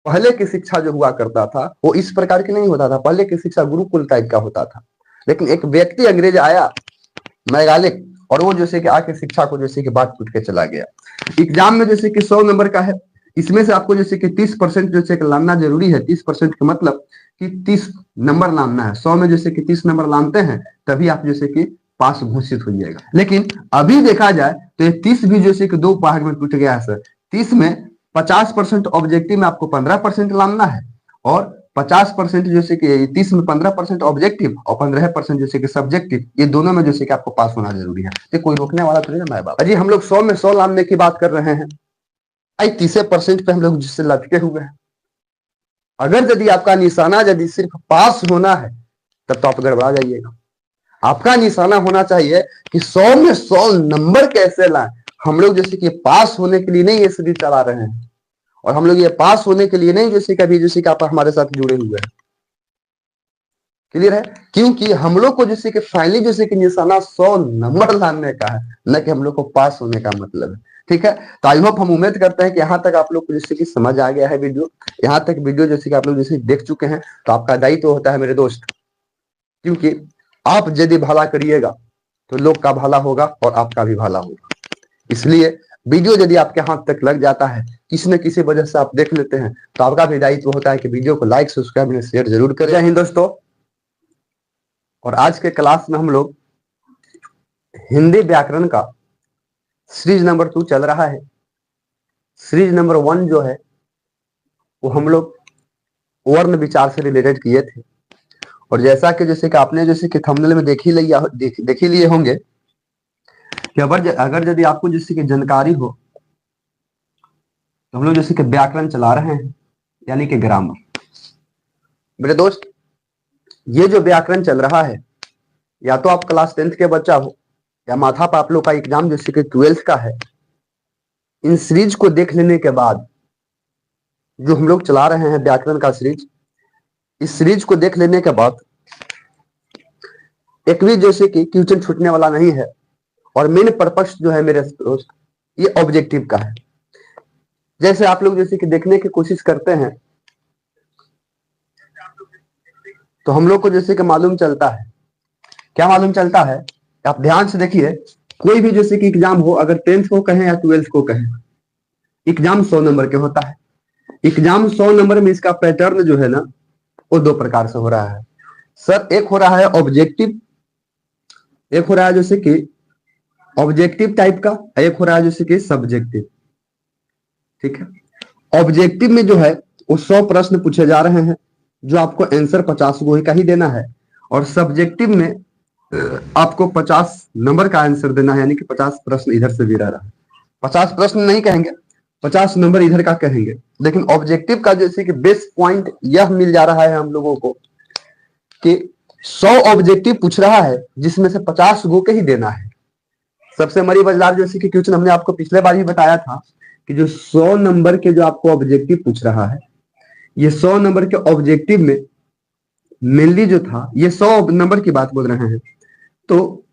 पहले की शिक्षा जो हुआ करता था वो इस प्रकार की नहीं होता था। पहले की शिक्षा गुरुकुल टाइप का होता था, लेकिन एक व्यक्ति अंग्रेज आया मैगालिक, और वो जैसे कि आके शिक्षा को जैसे कि बांट टूट के चला गया। एग्जाम में जैसे कि 100 नंबर का है, इसमें से आपको जैसे कि 30% जैसे कि लाना जरूरी है। 30% का मतलब कि 30 नंबर लाना है। 100 में जैसे कि 30 नंबर लाते हैं तभी आप जैसे कि पास घोषित हो जाएगा। लेकिन अभी देखा जाए तो ये 30 भी जैसे कि दो भाग में टूट गया है सर। 30 में 50% ऑब्जेक्टिव में आपको 15% लाना है, और 50% जैसे कि 30 में 15% ऑब्जेक्टिव और 15% जैसे कि सब्जेक्टिव, ये दोनों में जैसे कि आपको पास होना जरूरी है। तो कोई रोकने वाला तो नहीं ना बाबा जी। हम लोग 100 में 100 लाने की बात कर रहे हैं भाई, 30% पे हम लोग जिससे लटके हुए हैं। अगर यदि आपका निशाना यदि सिर्फ पास होना है तब तो आप गड़बड़ा जाइएगा। आपका निशाना होना चाहिए कि 100 में 100 नंबर कैसे लाएं। हम लोग जैसे कि पास होने के लिए नहीं ये सीरीज चला रहे हैं, और हम लोग ये पास होने के लिए नहीं जैसे कभी जैसे कि आप हमारे साथ जुड़े हुए हैं। क्लियर है? क्योंकि हम लोग को जैसे कि फाइनली जैसे कि निशाना 100 नंबर लाने का है, न कि हम लोग को पास होने का मतलब है। ठीक है, तो आई होप हम उम्मीद करते हैं कि यहाँ तक आप लोग को जैसे कि समझ आ गया है वीडियो। यहाँ तक वीडियो जैसे कि आप लोग जैसे देख चुके हैं, तो आपका दायित्व होता है मेरे दोस्त, क्योंकि आप यदि भला करिएगा तो लोग का भला होगा और आपका भी भला होगा। इसलिए वीडियो यदि आपके हाथ तक लग जाता है, किसी न किसी वजह से आप देख लेते हैं, तो आपका भी दायित्व होता है कि वीडियो को लाइक सब्सक्राइब और शेयर जरूर करें। जय हिंद दोस्तों। और आज के क्लास में हम लोग हिंदी व्याकरण का सीरीज नंबर 2 चल रहा है। सीरीज नंबर 1 जो है वो हम लोग वर्ण विचार से रिलेटेड किए थे, और जैसा कि जैसे कि आपने जैसे कि थंबनेल में देख ही लिए होंगे कि अगर यदि आपको जैसे कि जानकारी हो, तो हम लोग जैसे कि व्याकरण चला रहे हैं, यानी कि ग्रामर। मेरे दोस्त, ये जो व्याकरण चल रहा है, या तो आप क्लास 10th के बच्चा हो, या माथा पर आप लोग का एग्जाम जैसे कि 12th का है, इन सीरीज को देख लेने के बाद जो हम लोग चला रहे हैं व्याकरण का सीरीज, इस सीरीज को देख लेने के बाद एक भी जैसे कि क्वेश्चन छूटने वाला नहीं है। और मेन पर्पस जो है मेरे दोस्त, ये ऑब्जेक्टिव का है। जैसे आप लोग जैसे कि देखने की कोशिश करते हैं, तो हम लोग को जैसे कि मालूम चलता है, क्या मालूम चलता है, आप ध्यान से देखिए। कोई भी जैसे कि एग्जाम हो, अगर 10th को कहें या 12th को कहें, एग्जाम 100 नंबर के होता है। एग्जाम 100 नंबर में इसका पैटर्न जो है ना, वो दो प्रकार से हो रहा है सर। एक हो रहा है ऑब्जेक्टिव, एक हो रहा है जैसे कि ऑब्जेक्टिव टाइप का, एक हो रहा है जैसे कि सब्जेक्टिव। ठीक है, ऑब्जेक्टिव में जो है वो 100 प्रश्न पूछे जा रहे हैं, जो आपको आंसर 50 गो का ही देना है। और सब्जेक्टिव में आपको 50 नंबर का आंसर देना है, यानी कि 50 प्रश्न इधर से भी रह रहा है। 50 प्रश्न नहीं कहेंगे, 50 नंबर इधर का कहेंगे। लेकिन ऑब्जेक्टिव का जैसे कि बेस पॉइंट यह मिल जा रहा है हम लोगों को कि 100 ऑब्जेक्टिव पूछ रहा है, जिसमें से 50 गो के ही देना है। सबसे बड़ी मजेदार जैसे कि क्वेश्चन हमने आपको पिछले बार ही बताया था कि जो 100 नंबर के जो आपको ऑब्जेक्टिव पूछ रहा है, ये 100 नंबर के ऑब्जेक्टिव में मेनली जो था, ये 100 नंबर की बात बोल रहे हैं, तो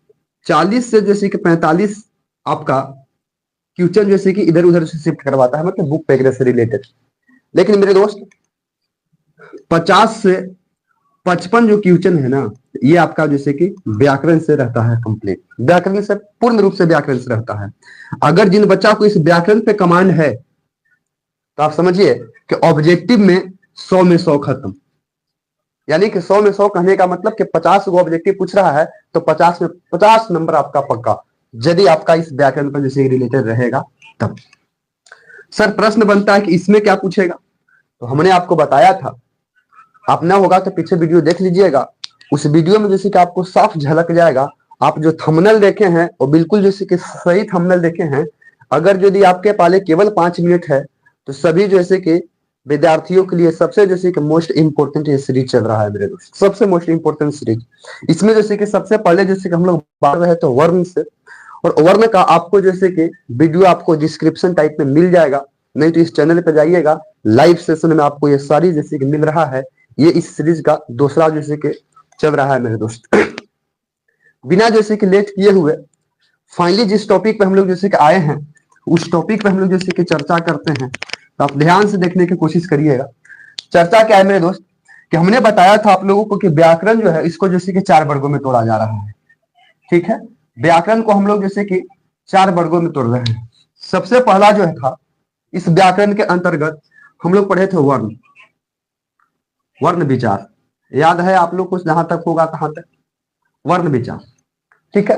40 से जैसे कि 45 आपका क्वेश्चन जैसे कि इधर उधर से शिफ्ट करवाता है, मतलब बुक वगैरह से रिलेटेड। लेकिन मेरे दोस्त 50 से 55 जो क्वेश्चन है ना, ये आपका जैसे कि व्याकरण से रहता है कंप्लीट। व्याकरण से पूर्ण रूप से व्याकरण से रहता है। अगर जिन बच्चा को इस व्याकरण पे कमांड है, तो आप समझिए कि ऑब्जेक्टिव में 100 में 100 खत्म। यानी कि 100 में 100 कहने का मतलब कि 50 गो ऑब्जेक्टिव पूछ रहा है, तो 50 में 50 नंबर आपका पक्का, यदि आपका इस व्याकरण पर जैसे रिलेटेड रहेगा तब। सर प्रश्न बनता है कि इसमें क्या पूछेगा, तो हमने आपको बताया था। आप ना होगा तो पीछे वीडियो देख लीजिएगा, उस वीडियो में जैसे कि आपको साफ झलक जाएगा। आप जो थंबनेल देखे हैं वो बिल्कुल जैसे कि सही थंबनेल देखे हैं। अगर यदि आपके पाले केवल 5 मिनट है, तो सभी जैसे कि विद्यार्थियों के लिए सबसे जैसे कि मोस्ट इंपोर्टेंट ये सीरीज चल रहा है मेरे दोस्त, सबसे मोस्ट इंपोर्टेंट सीरीज। इसमें जैसे कि सबसे पहले जैसे कि हम लोग बात रहे तो वर्ण से, और वर्ण का आपको जैसे कि वीडियो आपको डिस्क्रिप्शन टाइप में मिल जाएगा, नहीं तो इस चैनल पे जाइएगा, लाइव सेशन में आपको ये सारी जैसे कि मिल रहा है। ये इस सीरीज का दूसरा जैसे कि चल रहा है मेरे दोस्त। बिना जैसे कि लेट किए हुए फाइनली जिस टॉपिक पे हम लोग जैसे कि आए हैं, उस टॉपिक पे हम लोग जैसे कि चर्चा करते हैं। तो आप ध्यान से देखने की कोशिश करिएगा। चर्चा क्या है मेरे दोस्त, कि हमने बताया था आप लोगों को कि व्याकरण जो है इसको जैसे कि 4 वर्गों में तोड़ा जा रहा है। ठीक है, व्याकरण को हम लोग जैसे कि 4 वर्गों में तोड़ रहे हैं। सबसे पहला जो है था, इस व्याकरण के अंतर्गत हम लोग पढ़े थे वर्ण, वर्ण विचार। याद है आप लोग को, जहां तक होगा कहां तक, वर्ण विचार। ठीक है,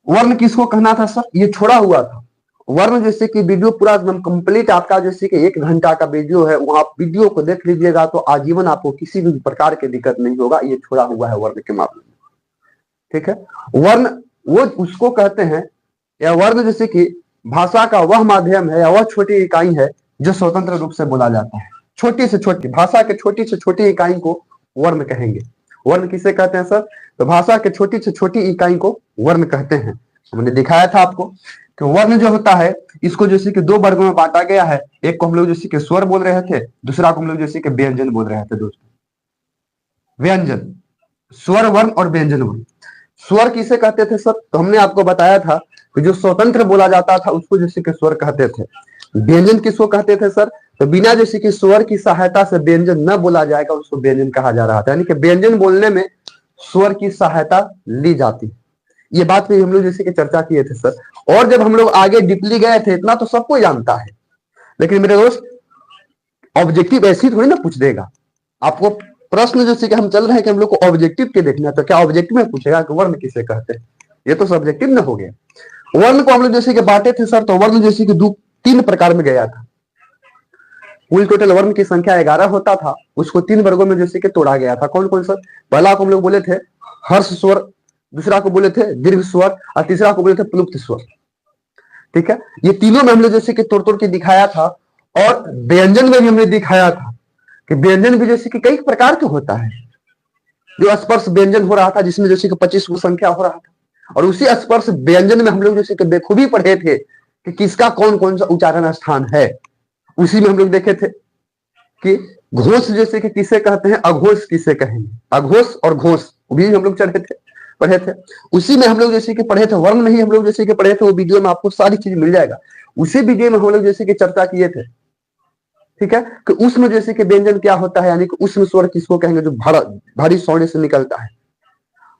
वर्ण किसको कहना था सर, ये छोड़ा हुआ था। वर्ण जैसे कि वीडियो पूरा एकदम कंप्लीट आपका जैसे कि 1 घंटा का वीडियो है, वहां वीडियो को देख लीजिएगा तो आजीवन आपको किसी भी प्रकार की दिक्कत नहीं होगा। ये छोड़ा हुआ है वर्ण के मामले में। ठीक है, वर्ण वो उसको कहते हैं, या वर्ण जैसे कि भाषा का वह माध्यम है या वह छोटी इकाई है जो स्वतंत्र रूप से बोला जाता है। छोटी से छोटी भाषा के छोटी से छोटी इकाई को वर्ण कहेंगे। वर्ण किसे कहते हैं सर, तो भाषा के छोटी से छोटी इकाई को वर्ण कहते हैं। हमने दिखाया था आपको कि वर्ण जो होता है इसको जैसे कि 2 वर्गों में बांटा गया है। एक को हम लोग जैसे कि स्वर बोल रहे थे, दूसरा को हम लोग जैसे कि व्यंजन बोल रहे थे दोस्तों। व्यंजन, स्वर वर्ण और व्यंजन वर्ण। स्वर किसे कहते थे सर, तो हमने आपको बताया था कि जो स्वतंत्र बोला जाता था उसको जैसे कि स्वर कहते थे। व्यंजन किसको कहते थे सर, तो बिना जैसे कि स्वर की सहायता से व्यंजन न बोला जाएगा उसको व्यंजन कहा जा रहा था। यानी कि व्यंजन बोलने में स्वर की सहायता ली जाती। ये बात पे हम लोग जैसे कि चर्चा किए थे सर। और जब हम लोग आगे डीपली गए थे, इतना तो सबको जानता है, लेकिन मेरे दोस्त ऑब्जेक्टिव ऐसी थोड़ी ना पूछ देगा आपको। प्रश्न जैसे कि हम चल रहे हैं कि हम लोग को ऑब्जेक्टिव के देखना है, तो क्या ऑब्जेक्टिव में पूछेगा कि वर्ण किसे कहते हैं, ये तो सब्जेक्टिव ना हो गया। वर्ण को हम लोग जैसे कि बांटे थे सर, तो वर्ण जैसे कि 3 प्रकार में गया था। कुल टोटल वर्ण की संख्या 11 होता था, उसको 3 वर्गों में जैसे कि तोड़ा गया था। कौन कौन सर, पहला को हम लोग बोले थे हर्ष स्वर, दूसरा को बोले थे दीर्घ स्वर और तीसरा को बोले थे प्लुप्त स्वर। ठीक है, ये तीनों में हमने जैसे कि तोड़ तोड़ के दिखाया था। और व्यंजन में भी हमने दिखाया था कि व्यंजन भी जैसे कि कई प्रकार के होता है। जो स्पर्श व्यंजन हो रहा था जिसमें जैसे कि 25 को संख्या हो रहा था, और उसी स्पर्श व्यंजन में हम लोग जैसे कि बेखूबी पढ़े थे कि किसका कौन कौन सा उच्चारण स्थान है। उसी में हम लोग देखे थे कि घोष जैसे कि किसे कहते हैं, अघोष किसे कहेंगे, अघोष और घोष भी हम लोग पढ़े थे। उसी में हम लोग जैसे कि पढ़े थे वर्ण में ही हम लोग जैसे कि पढ़े थे। वो वीडियो में आपको सारी चीज मिल जाएगा। उसी वीडियो में हम लोग जैसे कि चर्चा किए थे। ठीक है, कि उसमें जैसे कि व्यंजन क्या होता है, यानी कि उसमें स्वर किसको कहेंगे जो भारी स्वर्ण से निकलता है।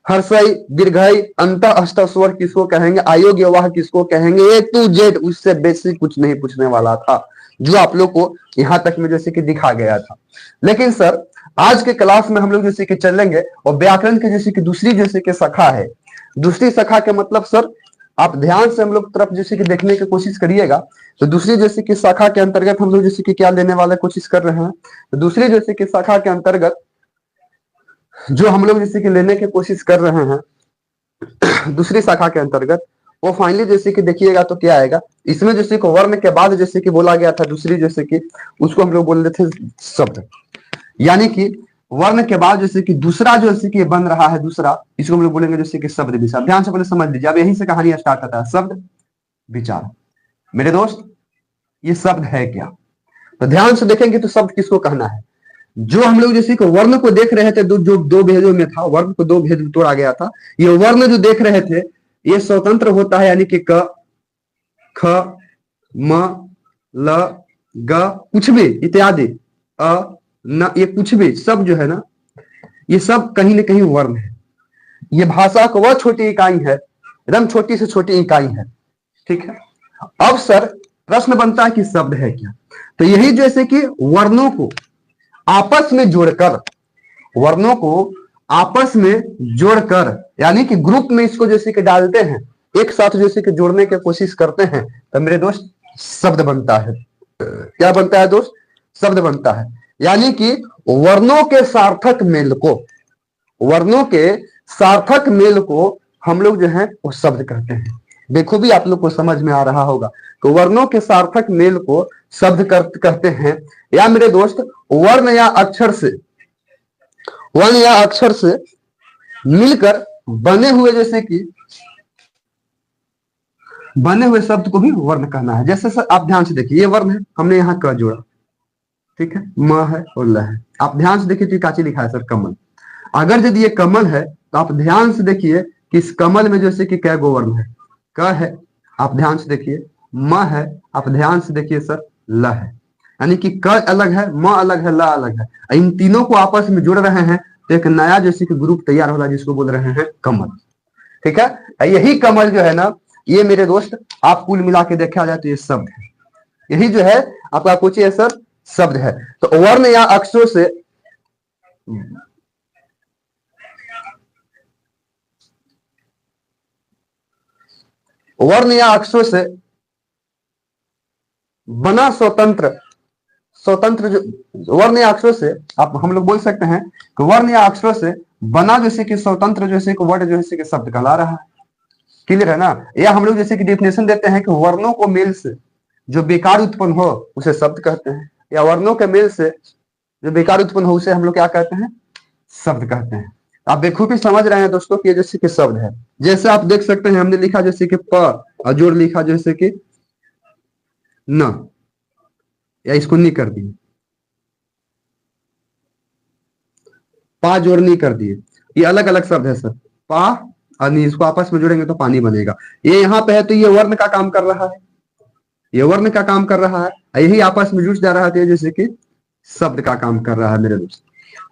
हर्षई, दीर्घई, अंत अष्ट स्वर किसको कहेंगे, आयोग वाह किसको कहेंगे, ए टू जेड। उससे बेसिक कुछ नहीं पूछने वाला था, जो आप लोग को यहां तक में जैसे कि दिखा गया था। लेकिन सर आज के क्लास में हम लोग जैसे कि चलेंगे और व्याकरण के जैसे कि दूसरी जैसे कि शाखा है। दूसरी शाखा के मतलब सर आप ध्यान से हम लोग तरफ जैसे कि देखने की कोशिश करिएगा। तो दूसरी जैसे कि शाखा के अंतर्गत हम लोग जैसे कि क्या लेने वाले कोशिश कर रहे हैं, तो दूसरी जैसे कि शाखा के अंतर्गत जो हम लोग जैसे कि लेने की कोशिश कर रहे हैं दूसरी शाखा के अंतर्गत, वो फाइनली जैसे कि देखिएगा तो क्या आएगा। इसमें जैसे कि वर्ण के बाद जैसे कि बोला गया था दूसरी जैसे कि उसको हम लोग बोल रहे थे शब्द। यानी कि वर्ण के बाद जैसे कि दूसरा जो जैसे कि बन रहा है दूसरा, इसको हम लोग बोलेंगे जैसे कि शब्द विचार। ध्यान से पहले समझ लीजिए, अब यहीं से कहानी स्टार्ट होता है, शब्द विचार। मेरे दोस्त ये शब्द है क्या, तो ध्यान से देखेंगे तो शब्द किसको कहना है। जो हम लोग जैसे कि वर्ण को देख रहे थे, जो 2 भेदों में था, वर्ण को 2 भेद में तोड़ा गया था। ये वर्ण जो देख रहे थे ये स्वतंत्र होता है, यानी कि क, ख, म, ल, ग, कुछ भी इत्यादि, अ, न, ये कुछ भी सब जो है ना, ये सब कहीं ना कहीं वर्ण है। ये भाषा को वह छोटी इकाई है, एकदम छोटी से छोटी इकाई है। ठीक है, अब सर प्रश्न बनता है कि शब्द है क्या, तो यही जैसे कि वर्णों को आपस में जोड़कर, वर्णों को आपस में जोड़कर यानी कि ग्रुप में इसको जैसे कि डालते हैं, एक साथ जैसे कि जोड़ने की कोशिश करते हैं, तो मेरे दोस्त शब्द बनता है। क्या बनता है दोस्त, शब्द बनता है। यानी कि वर्णों के सार्थक मेल को, वर्णों के सार्थक मेल को हम लोग जो है वो शब्द कहते हैं। देखो भी आप लोग को समझ में आ रहा होगा तो वर्णों के सार्थक मेल को शब्द कहते हैं। या मेरे दोस्त वर्ण या अक्षर से, वर्ण या अक्षर से मिलकर बने हुए जैसे कि बने हुए शब्द को भी वर्ण कहना है। जैसे सर आप ध्यान से देखिए, ये वर्ण है, हमने यहाँ क जोड़ा, ठीक है, म है और ल है। आप ध्यान से देखिए तो काची लिखा है सर, कमल। अगर यदि ये कमल है तो आप ध्यान से देखिए कि इस कमल में जैसे कि कै गो वर्ण है, क है, आप ध्यान से देखिए, म है, आप ध्यान से देखिए सर, ल है। यानी कि क अलग है, म अलग है, ल अलग है, इन तीनों को आपस में जुड़ रहे हैं तो एक नया जैसे कि ग्रुप तैयार हो रहा है जिसको बोल रहे हैं कमल। ठीक है, यही कमल जो है ना, ये मेरे दोस्त आप कुल मिला के देखा जाए तो ये शब्द है, यही जो है आपका पूछिए सर शब्द है। तो वर्ण या अक्षरों से वर्ण या अक्षरों से बना स्वतंत्र, स्वतंत्र जो वर्ण या अक्षरों से आप हम लोग बोल सकते हैं कि वर्ण या अक्षरों से बना जैसे कि स्वतंत्र जैसे कि वर्ड जैसे कि शब्द कहला रहा है। क्लियर है ना। या हम लोग जैसे कि डेफिनेशन देते हैं कि वर्णों को मेल से जो बेकार उत्पन्न हो उसे शब्द कहते हैं, या वर्णों के मेल से जो बेकार उत्पन्न हो उसे हम लोग क्या कहते हैं, शब्द कहते हैं। आप बेखूबी समझ रहे हैं दोस्तों कि ये जैसे कि शब्द है। जैसे आप देख सकते हैं हमने लिखा जैसे कि प और जोड़ लिखा जैसे कि न, या इसको नहीं कर दिए, पा जोड़ नहीं कर दिए, ये अलग अलग शब्द है सर। पा और नी इसको आपस में जोड़ेंगे तो पानी बनेगा। ये यहाँ पे है तो ये वर्ण का काम कर रहा है, ये वर्ण का काम कर रहा है, यही आपस में जुड़ जा रहा है जैसे कि शब्द का काम कर रहा है मेरे दोस्त,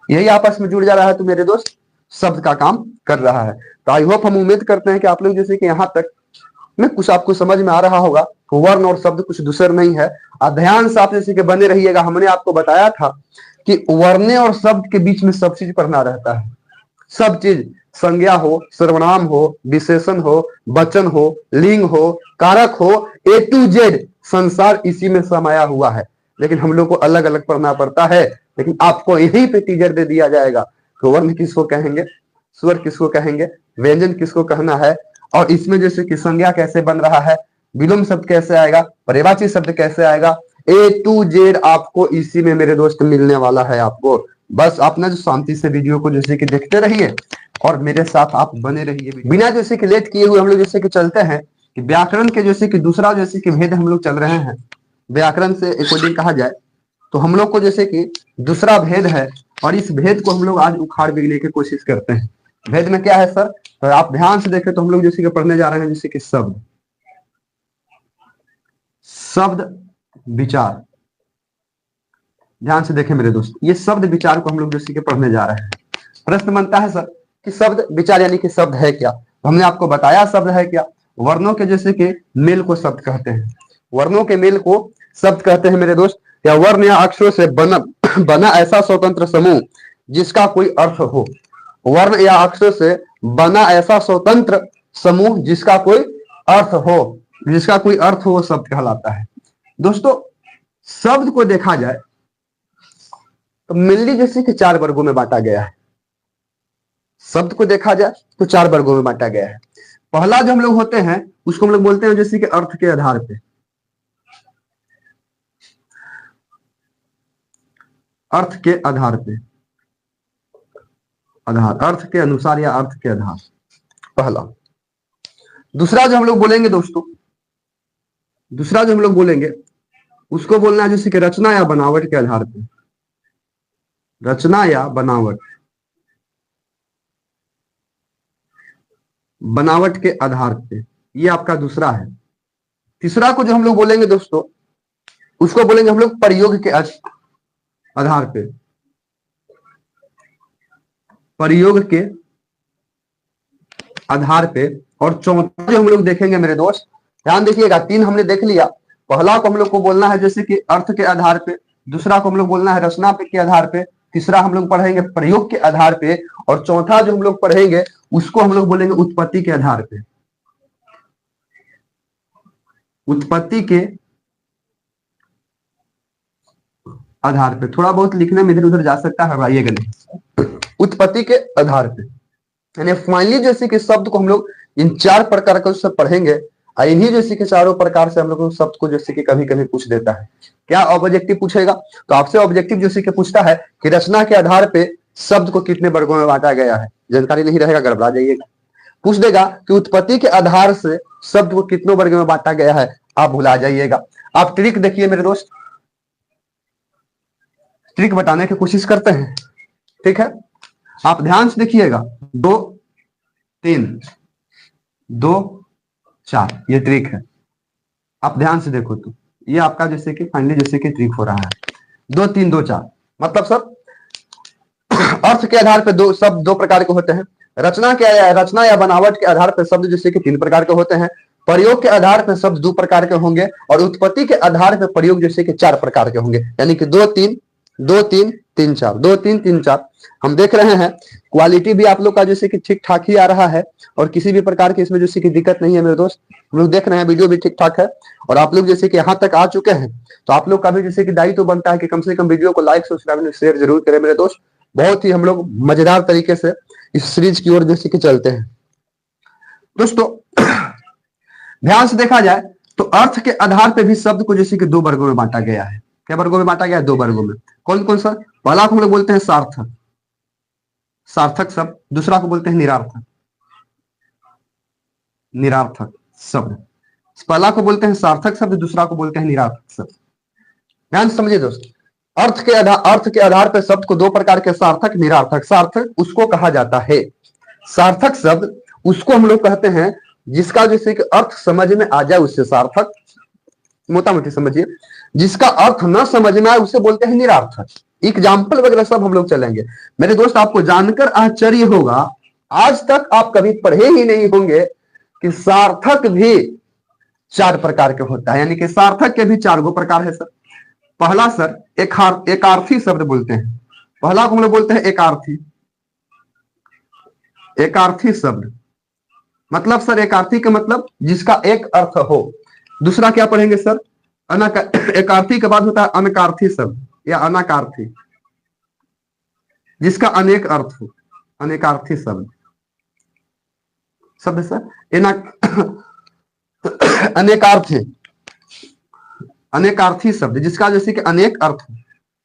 यही आपस में जुड़ जा रहा है तो मेरे दोस्त शब्द का काम कर रहा है। तो आई होप हम उम्मीद करते हैं कि आप लोग जैसे कि यहाँ तक में कुछ आपको समझ में आ रहा होगा कि वर्ण और शब्द कुछ दूसर नहीं है। और ध्यान से आप जैसे कि बने रहिएगा। हमने आपको बताया था कि वर्ण और शब्द के बीच में सब चीज पढ़ना रहता है, सब चीज, संज्ञा हो, सर्वनाम हो, विशेषण हो, वचन हो, लिंग हो, कारक हो, ए टू जेड संसार इसी में समाया हुआ है। लेकिन हम लोग को अलग अलग पढ़ना पड़ता है। लेकिन आपको यही पे टीचर दे दिया जाएगा कि वर्ण किसको कहेंगे, स्वर किसको कहेंगे, व्यंजन किसको कहना है, और इसमें जैसे कि संज्ञा कैसे बन रहा है, विलोम शब्द कैसे आएगा, पर्यायवाची शब्द कैसे आएगा, ए टू जेड आपको इसी में मेरे दोस्त मिलने वाला है। आपको बस अपना जो शांति से वीडियो को जैसे कि देखते रहिए और मेरे साथ आप बने रहिए। बिना जैसे कि लेट किए हुए हम लोग जैसे कि चलते हैं कि व्याकरण के जैसे कि दूसरा जैसे कि भेद हम लोग चल रहे हैं। व्याकरण से अकॉर्डिंग कहा जाए तो हम लोग को जैसे कि दूसरा भेद है, और इस भेद को हम लोग आज उखाड़ बिगड़ने की कोशिश करते हैं। भेद में क्या है सर, तो आप ध्यान से देखें तो हम लोग जैसे कि पढ़ने जा रहे हैं जैसे कि शब्द, शब्द विचार। ध्यान से देखें मेरे दोस्त, ये शब्द विचार को हम लोग जैसे कि पढ़ने जा रहे हैं। प्रश्न बनता है सर कि शब्द विचार यानी कि शब्द है क्या। हमने आपको बताया शब्द है क्या, वर्णों के जैसे कि मेल को शब्द कहते हैं, वर्णों के मेल को शब्द कहते हैं मेरे दोस्त। या वर्ण या अक्षरों से बना ऐसा स्वतंत्र समूह जिसका कोई अर्थ हो, वर्ण या अक्षरों से बना ऐसा स्वतंत्र समूह जिसका कोई अर्थ हो, जिसका कोई अर्थ हो वो शब्द कहलाता है। दोस्तों शब्द को देखा जाए तो मेनली जैसे कि 4 वर्गों में बांटा गया है। शब्द को देखा जाए तो 4 वर्गों में बांटा गया है। पहला जो हम लोग होते हैं उसको हम लोग बोलते हैं जैसे कि अर्थ के आधार पे, अर्थ के आधार पे, आधार अर्थ के अनुसार या अर्थ के आधार, पहला। दूसरा जो हम लोग बोलेंगे दोस्तों, दूसरा जो हम लोग बोलेंगे उसको बोलना है जैसे कि रचना या बनावट के आधार पे, रचना या बनावट, बनावट के आधार पे, ये आपका दूसरा है। तीसरा को जो हम लोग बोलेंगे दोस्तों उसको बोलेंगे हम लोग प्रयोग के आधार पे, प्रयोग के आधार पे। और चौथा जो हम लोग देखेंगे मेरे दोस्त, ध्यान देखिएगा, 3 हमने देख लिया। पहला को हम लोग को बोलना है जैसे कि अर्थ के आधार पे, दूसरा को हम लोग बोलना है रचना के आधार पे, तीसरा हम लोग पढ़ेंगे प्रयोग के आधार पे, और चौथा जो हम लोग पढ़ेंगे उसको हम लोग बोलेंगे उत्पत्ति के आधार पे, उत्पत्ति के आधार पे। थोड़ा बहुत लिखने में इधर उधर जा सकता है, घबराइएगा नहीं। उत्पत्ति के आधार पे यानी फाइनली जैसे कि शब्द को हम लोग इन 4 प्रकार का सब पढ़ेंगे, और इन्हीं जैसे कि चारों प्रकार से हम लोग शब्द को जैसे कि कभी कभी पूछ देता है। क्या ऑब्जेक्टिव पूछेगा, तो आपसे ऑब्जेक्टिव जैसे कि पूछता है कि रचना के आधार पे शब्द को कितने वर्गों में बांटा गया है, जानकारी नहीं रहेगा गड़बड़ा जाइएगा। पूछ देगा कि उत्पत्ति के आधार से शब्द को कितनों वर्ग में बांटा गया है, आप भुला जाइएगा। आप ट्रिक देखिए मेरे दोस्त, ट्रिक बताने की कोशिश करते हैं, ठीक है। आप ध्यान से देखिएगा, 2 3 2 4 ये ट्रिक है। आप ध्यान से देखो तो ये आपका जैसे कि फाइनली जैसे कि ट्रिक हो रहा है। 2 3 2 4 मतलब सर अर्थ के आधार पर दो शब्द दो प्रकार के होते हैं। रचना या बनावट के आधार पर शब्द जैसे कि 3 प्रकार के होते हैं। प्रयोग के आधार पर शब्द 2 प्रकार के होंगे और उत्पत्ति के आधार पर प्रयोग जैसे कि 4 प्रकार के होंगे। यानी कि 2 3 2 3 3 4 2 3 3 4 हम देख रहे हैं। क्वालिटी भी आप लोग का जैसे कि ठीक ठाक ही आ रहा है और किसी भी प्रकार की इसमें जैसे कि दिक्कत नहीं है मेरे दोस्त। हम लोग देख रहे हैं वीडियो भी ठीक ठाक है और आप लोग जैसे कि यहाँ तक आ चुके हैं तो आप लोग का भी जैसे कि दायित्व बनता है कि कम से कम वीडियो को लाइक सब्सक्राइब शेयर जरूर करें मेरे दोस्त। बहुत ही हम लोग मजेदार तरीके से इस सीरीज की ओर जैसे कि चलते हैं दोस्तों। ध्यान से देखा जाए तो अर्थ के आधार पर भी शब्द को जैसे कि 2 वर्गों में बांटा गया है। क्या वर्गों में बांटा गया है? 2 वर्गों में। कौन कौन सा? पहला को हम लोग बोलते हैं सार्थक, सार्थक शब्द। दूसरा को बोलते हैं निरार्थक, निरार्थक शब्द। पहला को बोलते हैं सार्थक शब्द, दूसरा को बोलते हैं निरार्थक शब्द। ध्यान समझिए दोस्त। अर्थ के आधार पर शब्द को 2 प्रकार के सार्थक निरार्थक। सार्थक उसको कहा जाता है, सार्थक शब्द उसको हम लोग कहते हैं जिसका जैसे कि अर्थ समझ में आ जाए उससे सार्थक, मोटा मोटी समझिए। जिसका अर्थ न समझ में आए उसे बोलते हैं निरार्थक। एग्जाम्पल वगैरह सब हम लोग चलेंगे मेरे दोस्त। आपको जानकर आश्चर्य होगा, आज तक आप कभी पढ़े ही नहीं होंगे कि सार्थक भी 4 प्रकार के होता है। यानी कि सार्थक के भी 4 गो प्रकार है सर। पहला सर एकार्थी शब्द बोलते हैं। पहला को हम लोग बोलते हैं एकार्थी, एकार्थी शब्द मतलब सर एकार्थी का मतलब जिसका एक अर्थ हो। दूसरा क्या पढ़ेंगे सर? एकार्थी के बाद होता है अनकार्थी शब्द या अनाकार्थी, जिसका अनेक अर्थ हो। अनेकार्थी शब्द शब्द सर अनेकार्थी, अनेकार्थी शब्द जिसका जैसे कि अनेक अर्थ हो।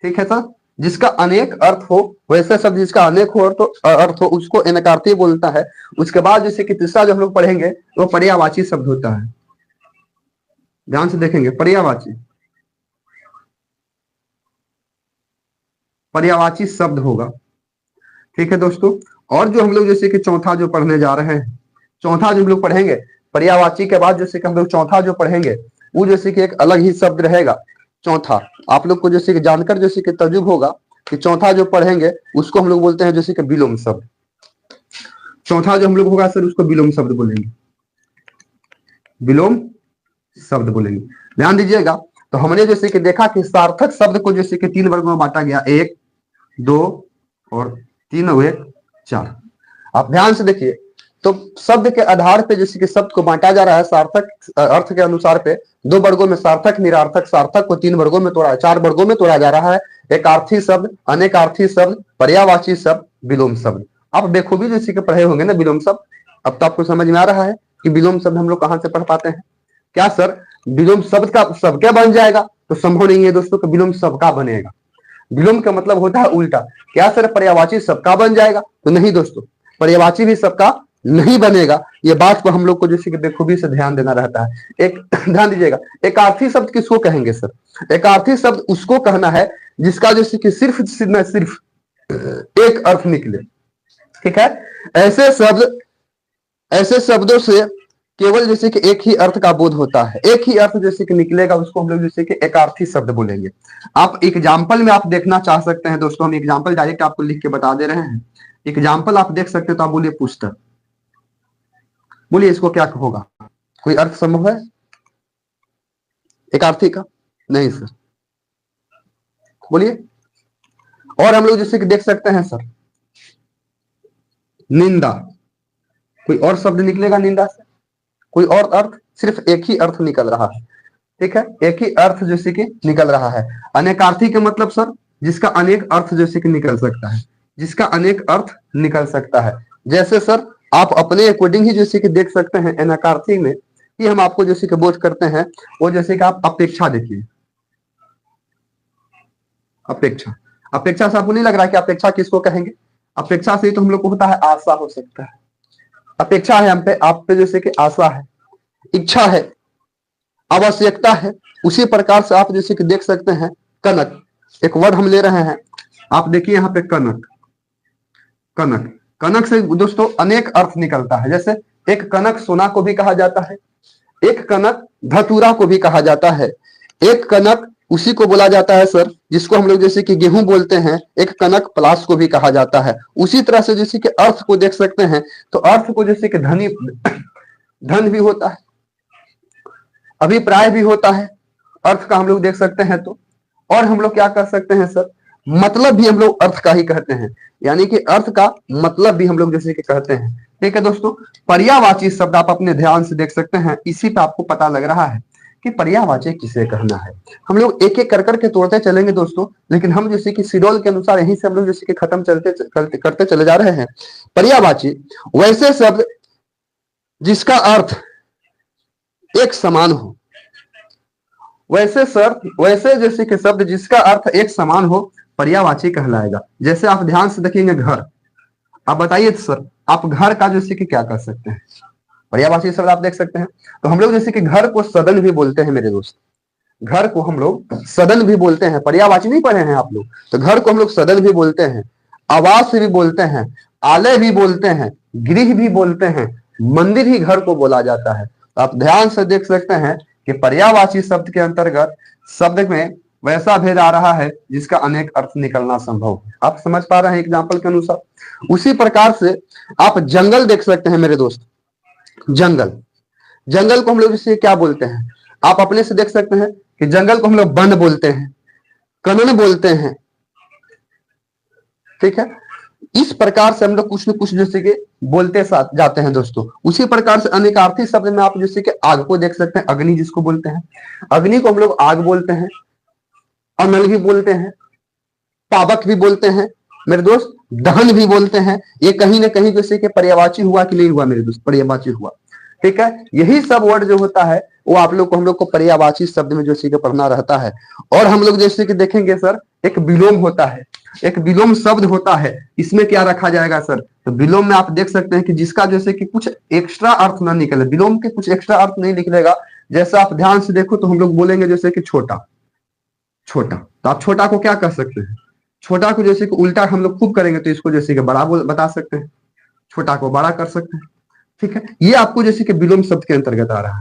ठीक है सर, जिसका अनेक अर्थ हो वैसे शब्द जिसका अनेक हो अर्थ हो उसको अनेकार्थी बोलता है। उसके बाद जैसे कि तीसरा जो हम लोग पढ़ेंगे वो पर्यायवाची शब्द होता है। ध्यान से देखेंगे, पर्यायवाची, पर्यायवाची शब्द होगा। ठीक है दोस्तों। और जो हम लोग जैसे कि चौथा जो पढ़ने जा रहे हैं, चौथा जो हम लोग पढ़ेंगे पर्यायवाची के बाद जैसे कि हम लोग चौथा जो पढ़ेंगे वो जैसे कि एक अलग ही शब्द रहेगा चौथा। आप लोग को जैसे कि जानकर जैसे कि तजुब होगा कि चौथा जो पढ़ेंगे उसको हम लोग बोलते हैं जैसे कि विलोम शब्द। चौथा जो हम लोग होगा सर उसको विलोम शब्द बोलेंगे, विलोम शब्द बोलेंगे। ध्यान दीजिएगा। तो हमने जैसे कि देखा कि सार्थक शब्द को जैसे कि 3 वर्गों में बांटा गया, 1 2 और 3 हुए 4। आप ध्यान से देखिए तो शब्द के आधार पे जैसे कि शब्द को बांटा जा रहा है सार्थक अर्थ के अनुसार पे 2 वर्गों में, सार्थक निरार्थक। सार्थक को 3 वर्गों में तोड़ा, 4 वर्गों में तोड़ा जा रहा है। एकार्थी शब्द, अनेकार्थी शब्द, पर्यायवाची शब्द, विलोम शब्द। आप बेखूबी जैसे कि पढ़े होंगे ना विलोम शब्द। अब तो आपको समझ में आ रहा है कि विलोम शब्द हम लोग कहां से पढ़ पाते हैं। क्या सर विलोम शब्द का सबका बन जाएगा? तो संभव नहीं है दोस्तों कि विलोम सबका बनेगा। विलोम का मतलब होता है उल्टा। क्या सर पर्यायवाची सबका बन जाएगा? तो नहीं दोस्तों, पर्यायवाची भी सबका नहीं बनेगा। ये बात को हम लोग को जैसे कि बेखूबी से ध्यान देना रहता है। एक ध्यान दीजिएगा, एकार्थी शब्द किसको कहेंगे सर? एकार्थी शब्द उसको कहना है जिसका जैसे कि सिर्फ एक अर्थ निकले। ठीक है, ऐसे शब्दों से केवल जैसे कि एक ही अर्थ का बोध होता है, एक ही अर्थ जैसे कि निकलेगा उसको हम लोग जैसे कि एकार्थी शब्द बोलेंगे। आप एग्जाम्पल में आप देखना चाह सकते हैं दोस्तों, हम एग्जाम्पल डायरेक्ट आपको लिख के बता दे रहे हैं। एग्जाम्पल आप देख सकते हो तो आप बोलिए पुस्तक, बोलिए इसको क्या होगा? कोई अर्थ संभव है एकार्थी का? नहीं सर, बोलिए। और हम लोग जैसे कि देख सकते हैं सर निंदा, कोई और शब्द निकलेगा निंदा से? कोई और अर्थ? सिर्फ एक ही अर्थ निकल रहा है। ठीक है, एक ही अर्थ जैसे कि निकल रहा है। अनेकार्थी का मतलब सर जिसका अनेक अर्थ जैसे कि निकल सकता है, जिसका अनेक अर्थ निकल सकता है। जैसे सर आप अपने अकॉर्डिंग ही जैसे कि देख सकते हैं अनेकार्थी में कि हम आपको जैसे कि बोध करते हैं वो जैसे कि आप अपेक्षा देखिए, अपेक्षा। अपेक्षा से आपको नहीं लग रहा है कि अपेक्षा किसको कहेंगे? अपेक्षा से ही तो हम लोग को होता है आशा हो सकता है। अपेक्षा है हम पे, आप पे जैसे कि आशा है, इच्छा है, आवश्यकता है। उसी प्रकार से आप जैसे कि देख सकते हैं कनक, एक वर्ड हम ले रहे हैं। आप देखिए यहाँ पे कनक, कनक, कनक से दोस्तों अनेक अर्थ निकलता है। जैसे एक कनक सोना को भी कहा जाता है, एक कनक धतूरा को भी कहा जाता है, एक कनक उसी को बोला जाता है सर जिसको हम लोग जैसे कि गेहूं बोलते हैं, एक कनक प्लास को भी कहा जाता है। उसी तरह से जैसे कि अर्थ को देख सकते हैं तो अर्थ को जैसे कि धनी धन भी होता है, अभिप्राय भी होता है, अर्थ का हम लोग देख सकते हैं तो। और हम लोग क्या कर सकते हैं सर, मतलब भी हम लोग अर्थ का ही कहते हैं, यानी कि अर्थ का मतलब भी हम लोग जैसे कि कहते हैं। ठीक है दोस्तों, पर्यायवाची शब्द आप अपने ध्यान से देख सकते हैं, इसी पे आपको पता लग रहा है कि पर्यायवाची किसे कहना है। हम लोग एक एक कर करके तोड़ते चलेंगे दोस्तों, लेकिन हम जैसे कि शिड्यूल के अनुसार यहीं से हम लोग जैसे कि खत्म करते चले जा रहे हैं। पर्यायवाची वैसे शब्द जिसका अर्थ एक समान हो, वैसे जैसे कि शब्द जिसका अर्थ एक समान हो पर्यायवाची कहलाएगा। जैसे आप ध्यान से देखेंगे घर, आप बताइए सर आप घर का जैसे कि क्या कर सकते हैं, पर्यायवाची शब्द आप देख सकते हैं। तो हम लोग जैसे कि घर को सदन भी बोलते हैं मेरे दोस्त, घर को हम लोग सदन भी बोलते हैं, पर्यायवाची नहीं पढ़े हैं आप लोग, तो घर को हम लोग सदन भी बोलते हैं, आवास भी बोलते हैं, आलय भी बोलते हैं, गृह भी बोलते हैं, मंदिर ही घर को बोला जाता है। तो आप ध्यान से देख सकते हैं कि पर्यायवाची शब्द के अंतर्गत शब्द में वैसा भेद आ रहा है जिसका अनेक अर्थ निकलना संभव है। आप समझ पा रहे हैं एग्जाम्पल के अनुसार। उसी प्रकार से आप जंगल देख सकते हैं मेरे दोस्त, जंगल, जंगल को हम लोग इसे क्या बोलते हैं, आप अपने से देख सकते हैं कि जंगल को हम लोग वन बोलते हैं, कनन बोलते हैं। ठीक है, इस प्रकार से हम लोग कुछ न कुछ जैसे कि बोलते साथ जाते हैं दोस्तों। उसी प्रकार से अनेकार्थी शब्द में आप जैसे कि आग को देख सकते हैं, अग्नि जिसको बोलते हैं, अग्नि को हम लोग आग बोलते हैं, अनल भी बोलते हैं, पावक भी बोलते हैं मेरे दोस्त, दहन भी बोलते हैं। ये कहीं ना कहीं जैसे कि पर्यायवाची हुआ कि नहीं हुआ मेरे दोस्त, पर्यायवाची हुआ। ठीक है, यही सब वर्ड जो होता है वो आप लोग को हम लोग को पर्यायवाची शब्द में जैसे कि पढ़ना रहता है। और हम लोग जैसे कि देखेंगे सर एक विलोम होता है, एक विलोम शब्द होता है, इसमें क्या रखा जाएगा सर, तो विलोम में आप देख सकते हैं कि जिसका जैसे कि कुछ एक्स्ट्रा अर्थ ना निकले, विलोम के कुछ एक्स्ट्रा अर्थ नहीं निकलेगा। जैसा आप ध्यान से देखो तो हम लोग बोलेंगे जैसे कि छोटा, छोटा, तो आप छोटा को क्या कर सकते हैं, छोटा को जैसे कि उल्टा हम लोग खूब करेंगे तो इसको जैसे कि बड़ा बता सकते हैं, छोटा को बड़ा कर सकते हैं। ठीक है, ये आपको जैसे कि विलोम शब्द के अंतर्गत आ रहा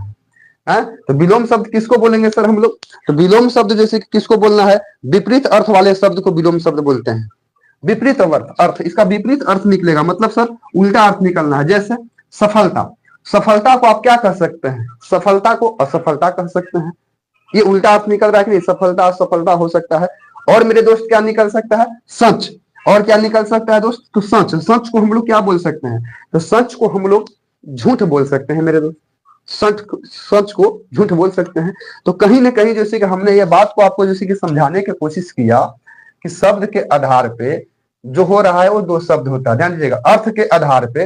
है। तो विलोम शब्द किसको बोलेंगे सर हम लोग, तो विलोम शब्द जैसे कि किसको बोलना है, विपरीत अर्थ वाले शब्द को विलोम शब्द बोलते हैं। विपरीत अर्थ, इसका विपरीत अर्थ निकलेगा, मतलब सर उल्टा अर्थ निकलना है। जैसे सफलता, सफलता को आप क्या कर सकते हैं, सफलता को असफलता कह सकते हैं, ये उल्टा अर्थ निकल रहा है कि नहीं, सफलता असफलता हो सकता है। और मेरे दोस्त क्या निकल सकता है, सच, और क्या निकल सकता है दोस्त, तो सच, सच को हम लोग क्या बोल सकते हैं, तो सच को हम लोग झूठ बोल सकते हैं मेरे दोस्त, सच को झूठ बोल सकते हैं। तो कहीं ना कहीं जैसे कि हमने ये बात को आपको जैसे कि समझाने की कोशिश किया कि शब्द के आधार पे जो हो रहा है वो दो शब्द होता है, ध्यान दीजिएगा। अर्थ के आधार पे,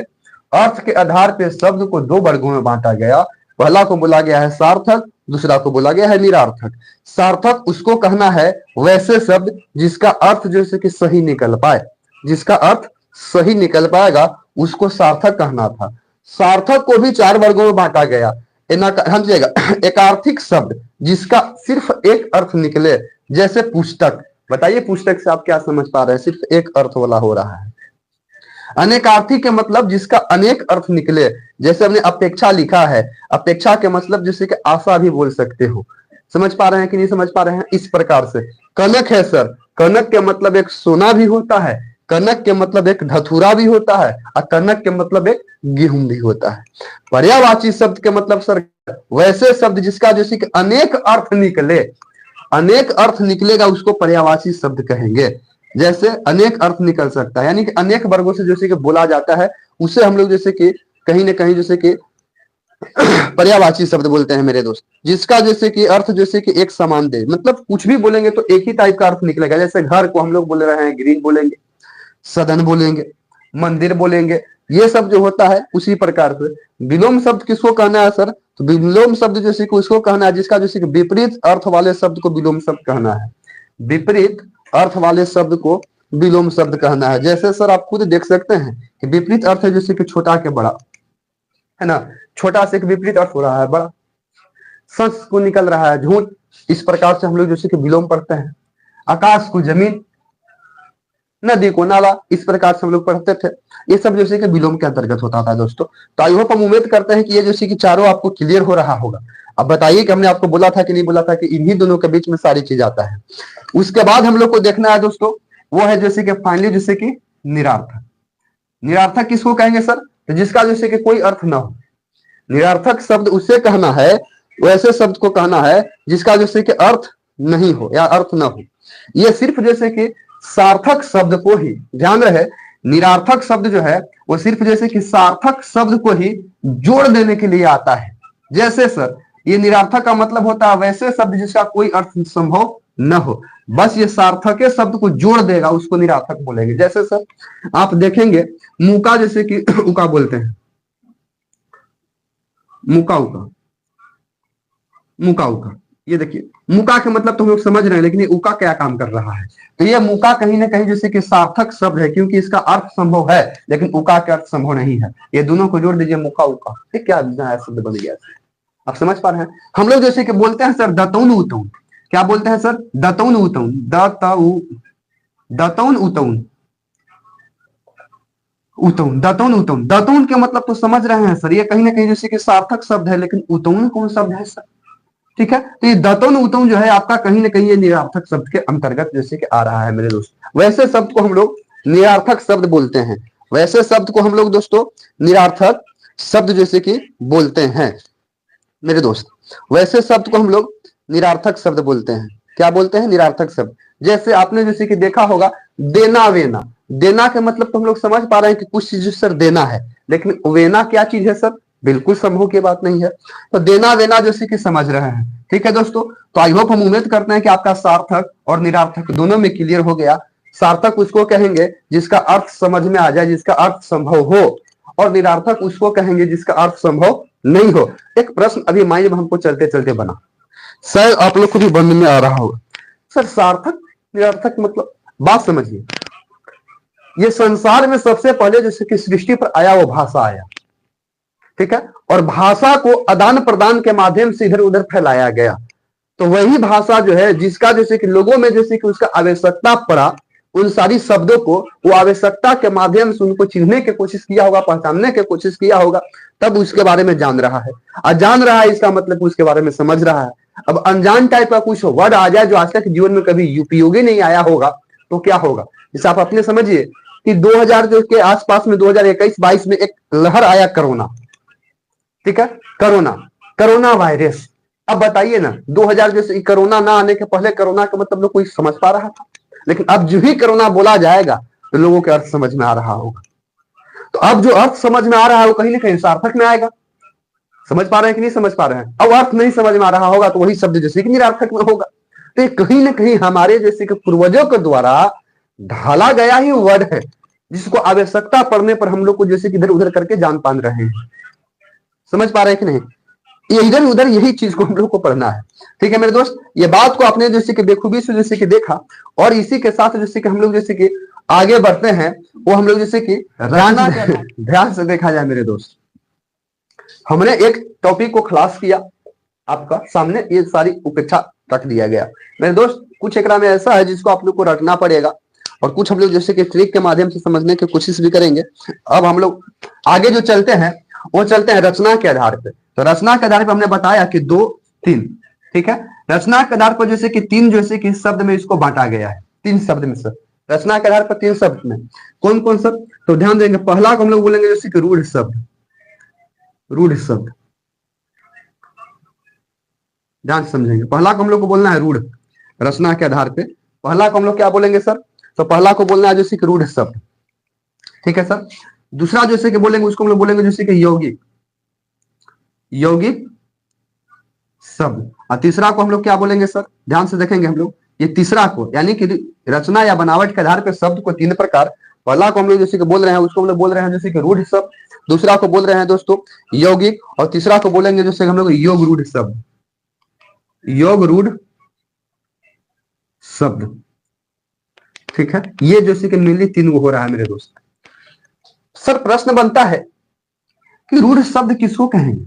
अर्थ के आधार पे शब्द को दो वर्गों में बांटा गया। पहला को बोला गया है सार्थक, दूसरा को बोला गया है निरार्थक। सार्थक उसको कहना है वैसे शब्द जिसका अर्थ जैसे कि सही निकल पाए, जिसका अर्थ सही निकल पाएगा उसको सार्थक कहना था। सार्थक को भी चार वर्गों में बांटा गया। समझिएगा, एकार्थिक शब्द जिसका सिर्फ एक अर्थ निकले, जैसे पुस्तक, बताइए पुस्तक से आप क्या समझ पा रहे हैं, सिर्फ एक अर्थ वाला हो रहा है। अनेकार्थी के मतलब जिसका अनेक अर्थ निकले, जैसे हमने अपेक्षा लिखा है, अपेक्षा के मतलब जैसे कि आशा भी बोल सकते हो। समझ पा रहे हैं कि नहीं समझ पा रहे हैं, इस प्रकार से। कनक है सर, कनक के मतलब एक सोना भी होता है, कनक के मतलब एक धतूरा भी होता है, और कनक के मतलब एक गेहूं भी होता है। पर्यायवाची शब्द के मतलब सर वैसे शब्द जिसका जैसे कि अनेक अर्थ निकले, अनेक अर्थ निकलेगा उसको पर्यायवाची शब्द कहेंगे। जैसे अनेक अर्थ निकल सकता है, यानी कि अनेक वर्गों से जैसे कि बोला जाता है, उसे हम लोग जैसे कि कहीं ना कहीं जैसे कि पर्यायवाची शब्द बोलते हैं मेरे दोस्त। जिसका जैसे कि अर्थ जैसे कि एक समान दे, मतलब कुछ भी बोलेंगे तो एक ही टाइप का अर्थ निकलेगा। जैसे घर को हम लोग बोल रहे हैं गृह बोलेंगे, सदन बोलेंगे, मंदिर बोलेंगे, ये सब जो होता है उसी प्रकार से। विलोम शब्द किसको कहना है सर, तो विलोम शब्द जैसे कि उसको कहना है जिसका जैसे कि विपरीत अर्थ वाले शब्द को विलोम शब्द कहना है, विपरीत अर्थ वाले शब्द को विलोम शब्द कहना है। जैसे सर आप खुद देख सकते हैं कि विपरीत अर्थ है जैसे कि छोटा के बड़ा, है ना, छोटा से एक विपरीत अर्थ हो रहा है बड़ा, सच को निकल रहा है झूठ, इस प्रकार से हम लोग जैसे कि विलोम पढ़ते हैं। आकाश को जमीन, नदी को नाला, इस प्रकार से हम लोग पढ़ते थे। ये सब जैसे कि विलोम के अंतर्गत होता था दोस्तों। तो आई होप हम उम्मीद करते हैं कि ये जैसे कि चारों आपको क्लियर हो रहा होगा। अब बताइए कि हमने आपको बोला था कि नहीं बोला था कि इन्हीं दोनों के बीच में सारी चीज आता है। उसके बाद हम लोग को देखना है दोस्तों, वो है जैसे कि फाइनली जैसे कि निरार्थक। निरार्थक किसको कहेंगे सर? तो जिसका जैसे कि कोई अर्थ ना हो। निरार्थक शब्द उसे कहना है, वैसे शब्द को कहना है जिसका जैसे कि अर्थ नहीं हो या अर्थ ना हो। ये सिर्फ जैसे कि सार्थक शब्द को ही, ध्यान रहे, निरार्थक शब्द जो है वो सिर्फ जैसे कि सार्थक शब्द को ही जोड़ देने के लिए आता है। जैसे सर ये निरार्थक का मतलब होता है वैसे शब्द जिसका कोई अर्थ संभव न हो, बस ये सार्थक शब्द को जोड़ देगा, उसको निरार्थक बोलेंगे। जैसे सर आप देखेंगे मुका, जैसे कि उका बोलते हैं, मुका उका, मुका उका। ये देखिए मुका के मतलब तो हम लोग समझ रहे हैं, लेकिन ये उका क्या काम कर रहा है? तो ये मुका कहीं ना कहीं जैसे कि सार्थक शब्द है, क्योंकि इसका अर्थ संभव है लेकिन उका का अर्थ संभव नहीं है। ये दोनों को जोड़ दीजिए, मुका उका, ठीक, क्या शब्द बन गया? आप समझ पा रहे हैं? हम लोग जैसे कि बोलते हैं सर दतौन उतौन, क्या बोलते हैं सर? दतौन उतौन, दतौन उतौन, उतौन, दतौन उतौन। दतौन के मतलब तो समझ रहे हैं सर, ये कहीं ना कहीं जैसे कि सार्थक शब्द है, लेकिन उतौन कौन शब्द है सर? ठीक है, तो ये दतौन उतौन जो है आपका कहीं ना कहीं ये निरार्थक शब्द के अंतर्गत जैसे कि आ रहा है मेरे दोस्त। वैसे शब्द को हम लोग निरार्थक शब्द बोलते हैं, वैसे शब्द को हम लोग दोस्तों निरार्थक शब्द जैसे कि बोलते हैं मेरे दोस्त। वैसे शब्द को हम लोग निरार्थक शब्द बोलते हैं। क्या बोलते हैं? निरार्थक शब्द। जैसे आपने जैसे कि देखा होगा देना वेना। देना के मतलब तो हम लोग समझ पा रहे हैं कि कुछ चीज सर देना है, लेकिन वेना क्या चीज है सर? बिल्कुल संभव की बात नहीं है। तो देना वेना जैसे कि समझ रहे हैं, ठीक है दोस्तों। तो आई होप हम उम्मीद करते हैं कि आपका सार्थक और निरार्थक दोनों में क्लियर हो गया। सार्थक उसको कहेंगे जिसका अर्थ समझ में आ जाए, जिसका अर्थ संभव हो, और निरार्थक उसको कहेंगे जिसका अर्थ संभव नहीं हो। एक प्रश्न अभी माइंड में हमको चलते चलते बना, शायद आप लोग को भी बनने में आ रहा होगा। सर सार्थक निरर्थक मतलब, बात समझिए, ये संसार में सबसे पहले जैसे कि सृष्टि पर आया वो भाषा आया, ठीक है, और भाषा को आदान प्रदान के माध्यम से इधर उधर फैलाया गया। तो वही भाषा जो है जिसका जैसे कि लोगों में जैसे कि उसका आवश्यकता पड़ा, उन सारी शब्दों को वो आवश्यकता के माध्यम से उनको चिन्हने की कोशिश किया होगा, पहचानने की कोशिश किया होगा, तब उसके बारे में जान रहा है। और जान रहा है इसका मतलब उसके बारे में समझ रहा है। अब अनजान टाइप का कुछ वर्ड आ जाए जो आज तक जीवन में कभी उपयोगी नहीं आया होगा, तो क्या होगा? जैसे आप अपने समझिए कि 2000 जो के आसपास में 2021-22 में एक लहर आया कोरोना, ठीक है, कोरोना, कोरोना वायरस। अब बताइए ना 2000 जैसे कोरोना ना आने के पहले कोरोना का मतलब लोग कोई समझ पा रहा था, लेकिन अब जो ही कोरोना बोला जाएगा तो लोगों के अर्थ समझ में आ रहा होगा। तो अब जो अर्थ समझ में आ रहा है वो कहीं ना कहीं सार्थक में आएगा। समझ पा रहे हैं कि नहीं समझ पा रहे हैं? अब अर्थ नहीं समझ में आ रहा होगा तो वही शब्द जैसे कि निरार्थक में होगा। तो ये कहीं ना कहीं हमारे जैसे कि पूर्वजों के द्वारा ढाला गया ही वर्ड है, जिसको आवश्यकता पड़ने पर हम लोग को जैसे कि इधर उधर करके जान पान रहे हैं। समझ पा रहे हैं कि नहीं? ये इधर उधर यही चीज को हम लोग को पढ़ना है, ठीक है मेरे दोस्त। ये बात को आपने जैसे कि बेखूबी से जैसे कि देखा, और इसी के साथ जैसे कि हम लोग जैसे कि आगे बढ़ते हैं, वो हम लोग जैसे कि ध्यान से देखा जाए मेरे दोस्त, हमने एक टॉपिक को खलास किया, आपका सामने ये सारी उपेक्षा रख दिया गया मेरे दोस्त। कुछ एकरा में ऐसा है जिसको आप लोग को रटना पड़ेगा, और कुछ हम लोग जैसे कि ट्रिक के माध्यम से समझने की कोशिश भी करेंगे। अब हम लोग आगे जो चलते हैं वो चलते हैं रचना के आधार पे। तो रचना के आधार पे हमने बताया कि 2 3, ठीक है, रचना के आधार पर जैसे कि 3 जैसे कि शब्द में इसको बांटा गया है, 3 शब्द में सर, रचना के आधार पर 3 शब्द में कौन कौन शब्द? तो ध्यान देंगे, पहला को हम लोग बोलेंगे जैसे कि रूढ़ शब्द, रूढ़ शब्द, ध्यान समझेंगे, पहला को हम लोग को बोलना है रूढ़। रचना के आधार पे पहला को हम लोग क्या बोलेंगे सर? तो पहला को बोलना है जैसे कि रूढ़ शब्द, ठीक है सर। दूसरा जैसे कि बोलेंगे उसको हम लोग बोलेंगे जैसे कि यौगिक, यौगिक शब्द। और तीसरा को हम लोग क्या बोलेंगे सर? ध्यान से देखेंगे हम लोग ये तीसरा को, यानी कि रचना या बनावट के आधार पर शब्द को 3 प्रकार, पहला को हम लोग जैसे कि बोल रहे हैं उसको हम लोग बोल रहे हैं जैसे कि रूढ़ शब्द, दूसरा को बोल रहे हैं दोस्तों यौगिक, और तीसरा को बोलेंगे जैसे हम लोग योग रूढ़ शब्द, योग रूढ़ शब्द, ठीक है। ये जैसे कि मेनली 3 हो रहा है मेरे दोस्त। सर प्रश्न बनता है कि रूढ़ शब्द किसको कहेंगे?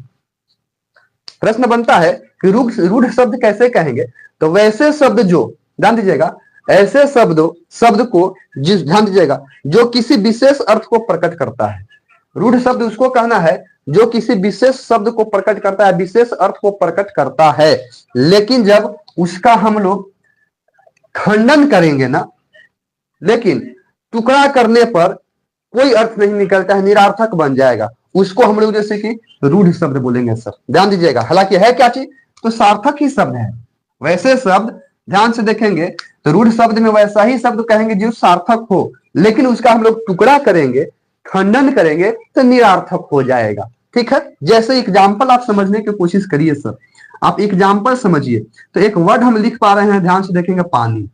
प्रश्न बनता है कि रूढ़ शब्द कैसे कहेंगे? तो वैसे शब्द जो, ध्यान दीजिएगा, ऐसे शब्द को जिस ध्यान दीजिएगा जो किसी विशेष अर्थ को प्रकट करता है। रूढ़ शब्द उसको कहना है जो किसी विशेष शब्द को प्रकट करता है, विशेष अर्थ को प्रकट करता है, लेकिन जब उसका हम लोग खंडन करेंगे ना, लेकिन टुकड़ा करने पर कोई अर्थ नहीं निकलता है, निरार्थक बन जाएगा, उसको हम लोग जैसे कि रूढ़ शब्द बोलेंगे। सर ध्यान दीजिएगा, हालांकि है क्या चीज, तो सार्थक ही शब्द है। वैसे शब्द ध्यान से देखेंगे तो रूढ़ शब्द में वैसा ही शब्द कहेंगे जो सार्थक हो, लेकिन उसका हम लोग टुकड़ा करेंगे, खंडन करेंगे तो निरार्थक हो जाएगा। ठीक है, जैसे एग्जाम्पल आप समझने की कोशिश करिए सर, आप एग्जाम्पल समझिए। तो एक वर्ड हम लिख पा रहे हैं, ध्यान से देखेंगे, पानी।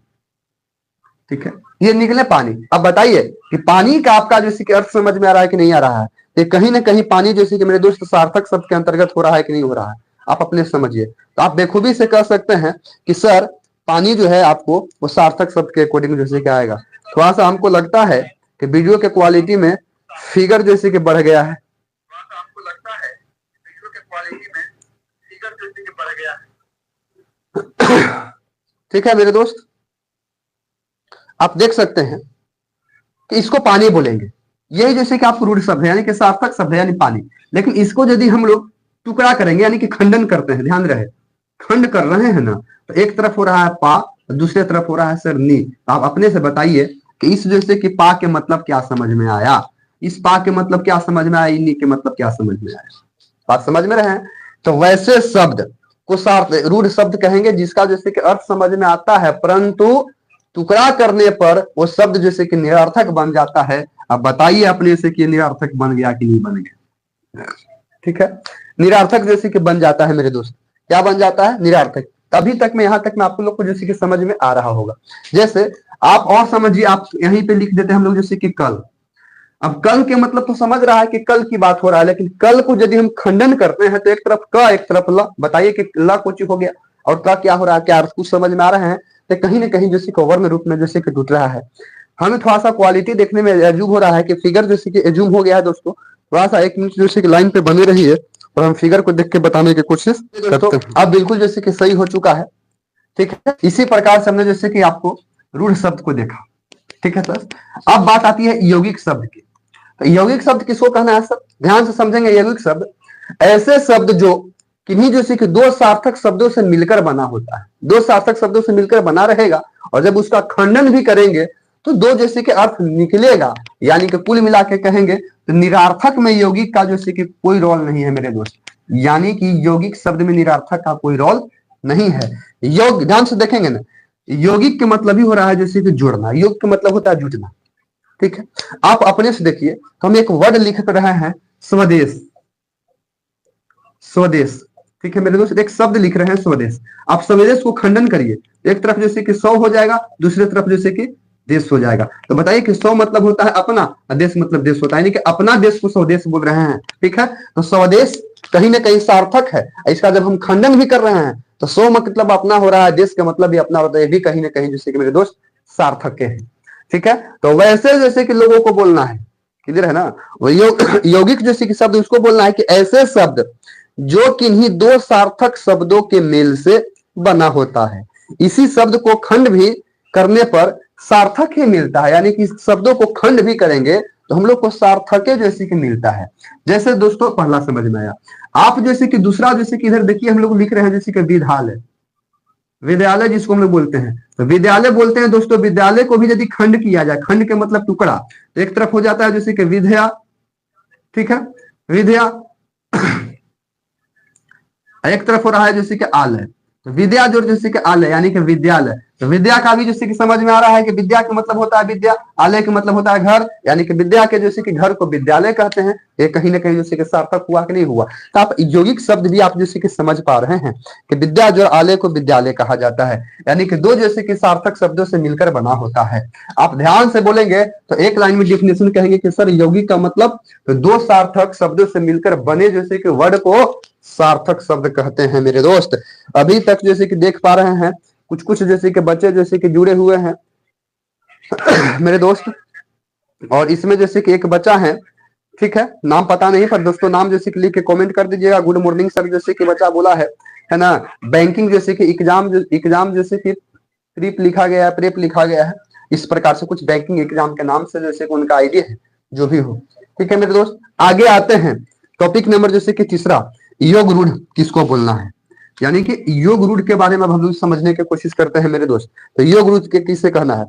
ठीक है, ये निकले पानी। अब बताइए कि पानी का आपका जैसे कि अर्थ समझ में आ रहा है कि नहीं आ रहा है? ये कहीं ना कहीं पानी जैसे कि मेरे दोस्त सार्थक शब्द के अंतर्गत हो रहा है कि नहीं हो रहा है, आप अपने समझिए। तो आप बेखूबी से कह सकते हैं कि सर पानी जो है आपको वो सार्थक शब्द के अकॉर्डिंग जैसे कि आएगा। थोड़ा सा हमको लगता है कि वीडियो के क्वालिटी में फिगर जैसे कि बढ़ गया है, आपको लगता है वीडियो के क्वालिटी में फिगर जैसे कि बढ़ गया है। ठीक है मेरे दोस्त, आप देख सकते हैं कि इसको पानी बोलेंगे, यही जैसे कि आपको रूढ़ शब्द है यानी कि सार्थक शब्द है यानी पानी। लेकिन इसको यदि हम लोग टुकड़ा करेंगे यानी कि खंडन करते हैं, ध्यान रहे खंड कर रहे हैं ना, तो एक तरफ हो रहा है पा, दूसरे तरफ हो रहा है सर नी। आप अपने से बताइए कि इस जैसे कि पा के मतलब क्या समझ में आया, इस पा के मतलब क्या समझ में आया, नी के मतलब क्या समझ में आया, बात समझ में रहे हैं? तो वैसे शब्द को रूढ़ शब्द कहेंगे जिसका जैसे कि अर्थ समझ में आता है, परंतु टुकड़ा करने पर वो शब्द जैसे कि निरर्थक बन जाता है। अब बताइए अपने से कि निरर्थक बन गया कि नहीं बन गया? ठीक है, निरर्थक जैसे कि बन जाता है मेरे दोस्त, क्या बन जाता है? निरर्थक। अभी तक में यहां तक में आप लोग को जैसे कि समझ में आ रहा होगा। जैसे आप और समझिए, आप यहीं पे लिख देते हैं हम लोग जैसे कि कल। अब कल के मतलब तो समझ रहा है कि कल की बात हो रहा है, लेकिन कल को यदि हम खंडन करते हैं तो एक तरफ क एक तरफ ल, बताइए कि ल कुछ हो गया और क क्या हो रहा है, क्या अर्थ कुछ समझ में आ रहे हैं? तो कहीं ना कहीं जैसे कि वर्ण रूप में जैसे कि टूट रहा है। हमें थोड़ा सा क्वालिटी देखने में एज्यूम हो रहा है कि फिगर जैसे कि एज्यूम हो गया है। दोस्तों थोड़ा सा 1 मिनट जैसे कि लाइन पे बने रहिए और हम फिगर को देख के बताने की कोशिश करते हैं। अब बिल्कुल जैसे कि सही हो चुका है। ठीक है, इसी प्रकार से हमने जैसे कि आपको रूढ़ शब्द को देखा। ठीक है सर, अब बात आती है यौगिक शब्द की। तो यौगिक शब्द किसको कहना है सर? ध्यान से समझेंगे। यौगिक शब्द ऐसे शब्द जो किन्हीं जैसे कि दो सार्थक शब्दों से मिलकर बना होता है, दो सार्थक शब्दों से मिलकर बना रहेगा, और जब उसका खंडन भी करेंगे तो दो जैसे कि अर्थ निकलेगा, यानी कि कुल मिला के कहेंगे तो निरार्थक में यौगिक का जैसे कि कोई रोल नहीं है मेरे दोस्त, यानी कि यौगिक शब्द में निरार्थक का कोई रोल नहीं है। योग ध्यान से देखेंगे ना, यौगिक के मतलब ही हो रहा है जैसे कि जुड़ना, योग का मतलब होता है जुटना। ठीक है, आप अपने से देखिए, तो हम एक वर्ड लिख रहे हैं स्वदेश, स्वदेश। ठीक है मेरे दोस्त, एक शब्द लिख रहे हैं स्वदेश। आप स्वदेश को खंडन करिए, एक तरफ जैसे कि सौ हो जाएगा, दूसरी तरफ जैसे कि देश हो जाएगा। तो बताइए कि सौ मतलब होता है अपना और देश मतलब देश होता है, यानी कि अपना देश को स्वदेश बोल रहे हैं। ठीक है, तो स्वदेश कहीं ना कहीं सार्थक है। इसका जब हम खंडन भी कर रहे हैं तो सौ मतलब अपना हो रहा है, देश का मतलब भी अपना होता है, ये भी कहीं ना कहीं जैसे कि मेरे दोस्त सार्थक है। ठीक है, तो वैसे जैसे कि लोगों को बोलना है, क्लियर है ना? वो यौगिक जैसे कि शब्द उसको बोलना है कि ऐसे शब्द जो किन्हीं दो सार्थक शब्दों के मेल से बना होता है, इसी शब्द को खंड भी करने पर सार्थक ही मिलता है, यानी कि शब्दों को खंड भी करेंगे तो हम लोग को सार्थक जैसे कि मिलता है। जैसे दोस्तों पहला समझ में आया। आप जैसे कि दूसरा जैसे कि इधर देखिए हम लोग लिख रहे हैं जैसे कि विद्यालय, विद्यालय जिसको हम लोग बोलते हैं, तो विद्यालय बोलते हैं दोस्तों। विद्यालय को भी यदि खंड किया जाए, खंड के मतलब टुकड़ा, तो एक तरफ हो जाता है जैसे कि विद्या, ठीक है, विद्या, एक तरफ हो रहा है जैसे कि आलय, तो विद्या जोड़ जैसे कि आलय यानी कि विद्यालय। तो विद्या का भी जैसे कि समझ में आ रहा है कि विद्या का मतलब होता है विद्या, आलय का मतलब होता है घर, यानी कि विद्या के जैसे कि घर को विद्यालय कहते हैं। ये कहीं ना कहीं जैसे कि सार्थक हुआ कि नहीं हुआ? तो आप यौगिक शब्द भी आप जैसे कि समझ पा रहे हैं कि विद्या जो आलय को विद्यालय कहा जाता है, यानी कि दो जैसे कि सार्थक शब्दों से मिलकर बना होता है। आप ध्यान से बोलेंगे तो एक लाइन में डेफिनेशन कहेंगे कि सर यौगिक का मतलब तो दो सार्थक शब्दों से मिलकर बने जैसे कि वर्ड को सार्थक शब्द कहते हैं मेरे दोस्त। अभी तक जैसे कि देख पा रहे हैं कुछ कुछ जैसे कि बच्चे जैसे कि जुड़े हुए हैं मेरे दोस्त, और इसमें जैसे कि एक बच्चा है, ठीक है, नाम पता नहीं पर दोस्तों नाम जैसे कि लिख के कमेंट कर दीजिएगा। गुड मॉर्निंग सर जैसे कि बच्चा बोला है ना। बैंकिंग जैसे कि एग्जाम जैसे कि प्रीप लिखा गया है, प्रेप लिखा गया है, इस प्रकार से कुछ बैंकिंग एग्जाम के नाम से जैसे कि उनका आइडिया है, जो भी हो। ठीक है मेरे दोस्त, आगे आते हैं टॉपिक नंबर जैसे कि तीसरा, योग रूढ़ किसको बोलना है, यानी कि योग रूढ़ के बारे में हम लोग समझने की कोशिश करते हैं मेरे दोस्त। तो योग रूढ़ के किसे कहना है,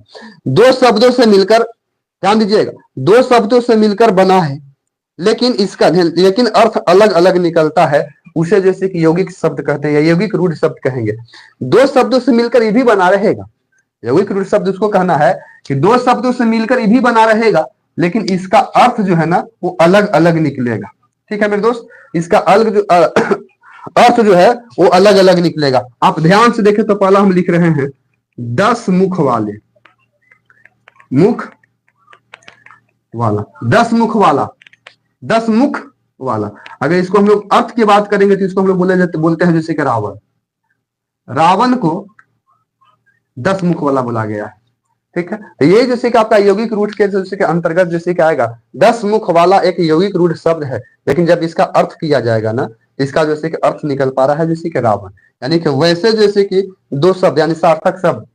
दो शब्दों से मिलकर, ध्यान दीजिएगा, दो शब्दों से मिलकर बना है लेकिन अर्थ अलग अलग निकलता है, उसे जैसे कि यौगिक शब्द कहते हैं या यौगिक रूढ़ शब्द कहेंगे। दो शब्दों से मिलकर ये भी बना रहेगा, यौगिक रूढ़ शब्द उसको कहना है कि दो शब्दों से मिलकर ये भी बना रहेगा, लेकिन इसका अर्थ जो है ना वो अलग अलग निकलेगा। ठीक है मेरे दोस्त, इसका अलग जो अर्थ जो है वो अलग अलग निकलेगा। आप ध्यान से देखें तो पहला हम लिख रहे हैं 10 मुख वाले, मुख वाला, 10 मुख वाला, 10 मुख वाला। अगर इसको हम लोग अर्थ की बात करेंगे तो इसको हम लोग बोलते हैं जैसे कि रावण, रावण को 10 मुख वाला बोला गया है। ठीक है, ये जैसे कि आपका यौगिक रूढ़ के जैसे के अंतर्गत जैसे कि आएगा, 10 मुख वाला एक यौगिक रूढ़ शब्द है, लेकिन जब इसका अर्थ किया जाएगा ना, इसका जैसे कि अर्थ निकल पा रहा है जैसे कि रावण, यानी कि वैसे जैसे कि दो शब्द यानी सार्थक शब्द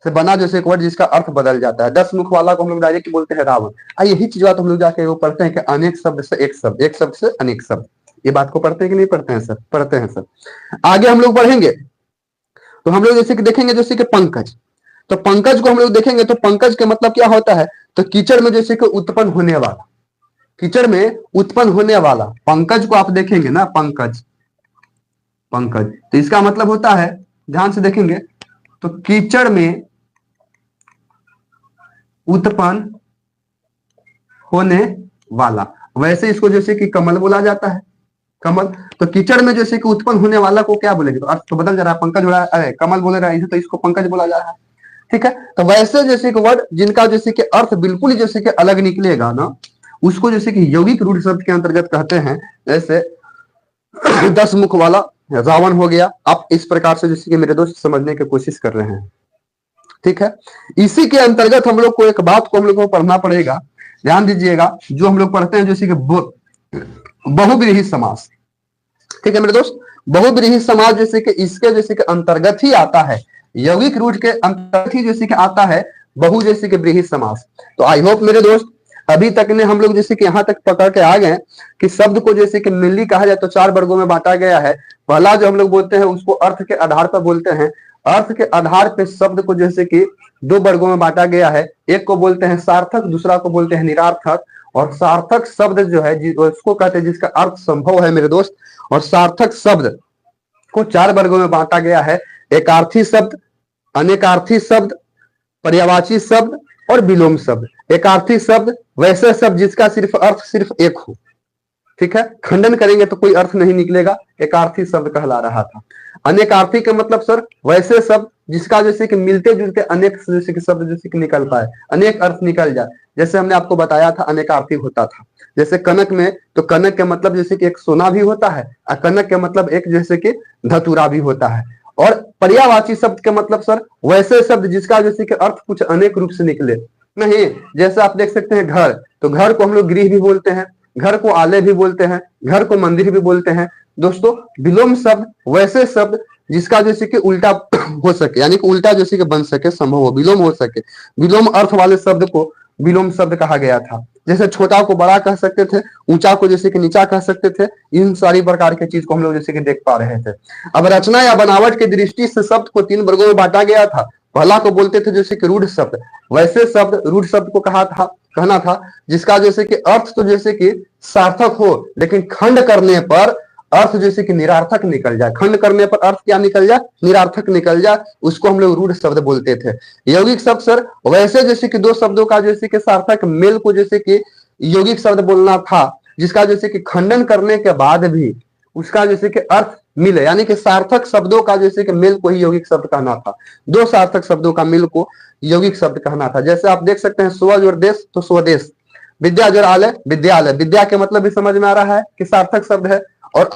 से बना जैसे एक वर्ड जिसका अर्थ बदल जाता है। 10 मुख वाला को हम लोग डायरेक्ट बोलते हैं रावण। यही चीज बात हम लोग जाके वो पढ़ते हैं कि अनेक शब्द से एक शब्द, एक शब्द से अनेक शब्द, ये बात को पढ़ते हैं कि नहीं पढ़ते हैं सर? पढ़ते हैं सर। आगे हम लोग बढ़ेंगे तो हम लोग जैसे कि देखेंगे जैसे कि पंकज, तो पंकज को हम लोग देखेंगे तो पंकज का मतलब क्या होता है, तो कीचड़ में जैसे कि उत्पन्न होने वाला, कीचड़ में उत्पन्न होने वाला पंकज को आप देखेंगे ना, पंकज, पंकज, तो इसका मतलब होता है, ध्यान से देखेंगे तो कीचड़ में उत्पन्न होने वाला, वैसे इसको जैसे कि कमल बोला जाता है, कमल। तो कीचड़ में जैसे कि उत्पन्न होने वाला को क्या बोलेंगे, तो अर्थ तो बदल जा रहा है, पंकज हो रहा है, अरे कमल बोले रहा है, तो इसको पंकज बोला जा रहा है। ठीक है, तो वैसे जैसे कि वर्ड जिनका जैसे कि अर्थ बिल्कुल ही जैसे कि अलग निकलेगा ना, उसको जैसे कि यौगिक रूढ़ शब्द के अंतर्गत कहते हैं। जैसे 10 मुख वाला रावण हो गया। आप इस प्रकार से जैसे कि मेरे दोस्त समझने की कोशिश कर रहे हैं। ठीक है, इसी के अंतर्गत हम लोग को एक बात को हम लोग को पढ़ना पड़ेगा, ध्यान दीजिएगा, जो हम लोग पढ़ते हैं जैसे कि बहुव्रीहि समास। ठीक है मेरे दोस्त, बहुव्रीहि समास जैसे कि इसके जैसे कि अंतर्गत ही आता है, यौगिक रूढ़ के अंतर्गत ही जैसे कि आता है बहु जैसे कि व्रीहि समास। तो आई होप मेरे दोस्त अभी तक ने हम लोग जैसे कि यहां तक पकड़ के आ गए कि शब्द को जैसे कि मिलनी कहा जाए तो 4 वर्गों में बांटा गया है। पहला जो हम लोग बोलते हैं उसको अर्थ के आधार पर बोलते हैं, अर्थ के आधार पे शब्द को जैसे कि 2 वर्गों में बांटा गया है, एक को बोलते हैं सार्थक, दूसरा को बोलते हैं निरार्थक। और सार्थक शब्द जो है उसको कहते हैं जिसका अर्थ संभव है मेरे दोस्त। और सार्थक शब्द को 4 वर्गों में बांटा गया है, एकार्थी शब्द, अनेकार्थी शब्द, पर्यायवाची शब्द और विलोम शब्द। एकार्थी शब्द वैसे शब्द जिसका सिर्फ अर्थ सिर्फ एक हो, ठीक है, खंडन करेंगे तो कोई अर्थ नहीं निकलेगा, एकार्थी शब्द कहला रहा था। अनेकार्थी का मतलब सर वैसे शब्द जिसका जैसे कि मिलते जुलते अनेक जैसे कि शब्द जैसे कि निकल पाए, अनेक अर्थ निकल जाए। जैसे हमने आपको बताया था अनेकार्थी होता था, जैसे कनक में, तो कनक के मतलब जैसे कि एक सोना भी होता है और कनक के मतलब एक जैसे कि धतूरा भी होता है। और पर्यायवाची शब्द के मतलब सर वैसे शब्द जिसका जैसे कि अर्थ कुछ अनेक रूप से निकले नहीं। जैसे आप देख सकते हैं घर, तो घर को हम लोग गृह भी बोलते हैं, घर को आलय भी बोलते हैं, घर को मंदिर भी बोलते हैं। दोस्तों विलोम शब्द वैसे शब्द जिसका जैसे कि उल्टा हो सके, यानी कि उल्टा जैसे कि बन सके, संभव हो, विलोम हो सके, विलोम अर्थ वाले शब्द को विलोम शब्द कहा गया था। जैसे छोटा को बड़ा कह सकते थे, ऊंचा को जैसे कि नीचा कह सकते थे, इन सारी प्रकार की चीज को हम लोग जैसे कि देख पा रहे थे। अब रचना या बनावट की दृष्टि से शब्द को 3 वर्गों में बांटा गया था। पहला को बोलते थे जैसे कि रूढ़ शब्द, वैसे शब्द रूढ़ शब्द को कहना था जिसका जैसे कि अर्थ तो जैसे कि सार्थक हो, लेकिन खंड करने पर अर्थ जैसे कि निरार्थक निकल जाए, खंड करने पर अर्थ क्या निकल जाए, निरार्थक निकल जाए, उसको हम लोग रूढ़ शब्द बोलते थे। यौगिक शब्द सर वैसे जैसे कि 2 शब्दों का जैसे कि सार्थक मेल को जैसे कि यौगिक शब्द बोलना था, जिसका जैसे कि खंडन करने के बाद भी उसका जैसे कि अर्थ मिले, यानी कि सार्थक शब्दों का जैसे कि मेल को ही यौगिक शब्द कहना था। 2 सार्थक शब्दों का मेल को यौगिक शब्द कहना था। जैसे आप देख सकते हैं स्वज और देश, तो स्वदेश, विद्या जो आलय, विद्यालय, विद्या के मतलब भी समझ में आ रहा है कि सार्थक शब्द है, और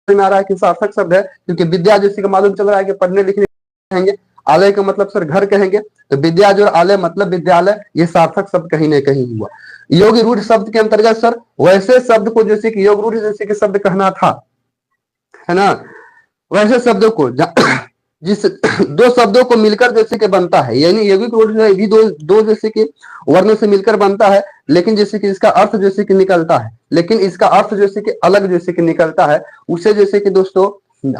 में आ रहा है कि सार्थक शब्द है, क्योंकि विद्या जैसे कि मालूम चल रहा है कि पढ़ने लिखने कहेंगे, आलय का मतलब सर घर कहेंगे, तो विद्या जो आलय मतलब विद्यालय, ये सार्थक शब्द कहीं न कहीं हुआ। योग रूढ़ शब्द के अंतर्गत सर वैसे शब्द को जैसे कि योग रूढ़ जैसे कि शब्द कहना था, है ना, वैसे शब्दों को जिस दो शब्दों को मिलकर जैसे कि बनता है, यानी यौगिक रूप जो है भी दो जैसे कि वर्णों से मिलकर बनता है, लेकिन जैसे कि इसका अर्थ जैसे कि निकलता है, लेकिन इसका अर्थ जैसे कि अलग जैसे कि निकलता है, उसे जैसे कि दोस्तों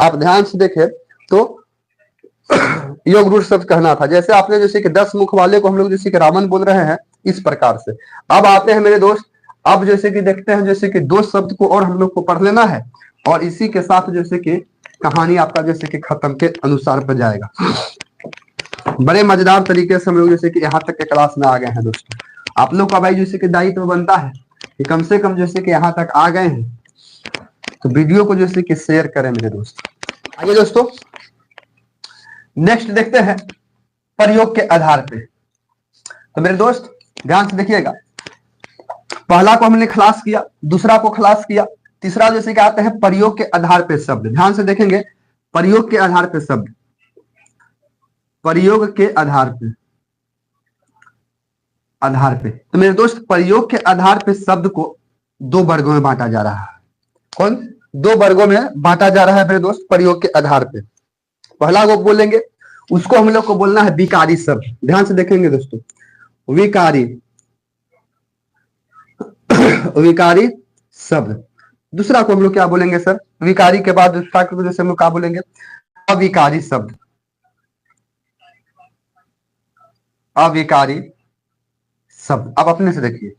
आप ध्यान से देखें तो योग रूढ़ शब्द कहना था। जैसे आपने जैसे कि 10 मुख वाले को हम लोग जैसे कि रावण बोल रहे हैं, इस प्रकार से। अब आते हैं मेरे दोस्त, अब जैसे कि देखते हैं जैसे कि दो शब्द को और हम लोग को पढ़ लेना है, और इसी के साथ जैसे कि कहानी आपका जैसे कि खत्म के अनुसार पर जाएगा। बड़े मजेदार तरीके से हम लोग जैसे कि यहाँ तक के क्लास में आ गए हैं दोस्तों। आप लोग का भाई जैसे कि दायित्व बनता है कि कम से कम जैसे कि यहाँ तक आ गए हैं तो वीडियो को जैसे कि शेयर करें मेरे दोस्त। आइए दोस्तों नेक्स्ट देखते हैं प्रयोग के आधार पे। तो मेरे दोस्त ध्यान से देखिएगा, पहला को हमने खलास किया, दूसरा को खलास किया, तीसरा जैसे कि आते हैं प्रयोग के आधार पे शब्द। ध्यान से देखेंगे, प्रयोग के आधार पे शब्द, प्रयोग के आधार पे, आधार पे। तो मेरे दोस्त प्रयोग के आधार पे शब्द को दो वर्गों में बांटा जा रहा है। कौन? दो वर्गों में बांटा जा रहा है मेरे दोस्त प्रयोग के आधार पे। पहला वो बोलेंगे, उसको हम लोग को बोलना है विकारी शब्द। ध्यान से देखेंगे दोस्तों, विकारी, विकारी शब्द। दूसरा को हम लोग क्या बोलेंगे सर? विकारी के बाद दूसरा को जैसे हम लोग क्या बोलेंगे? अविकारी शब्द, अविकारी शब्द। अब अपने से देखिए,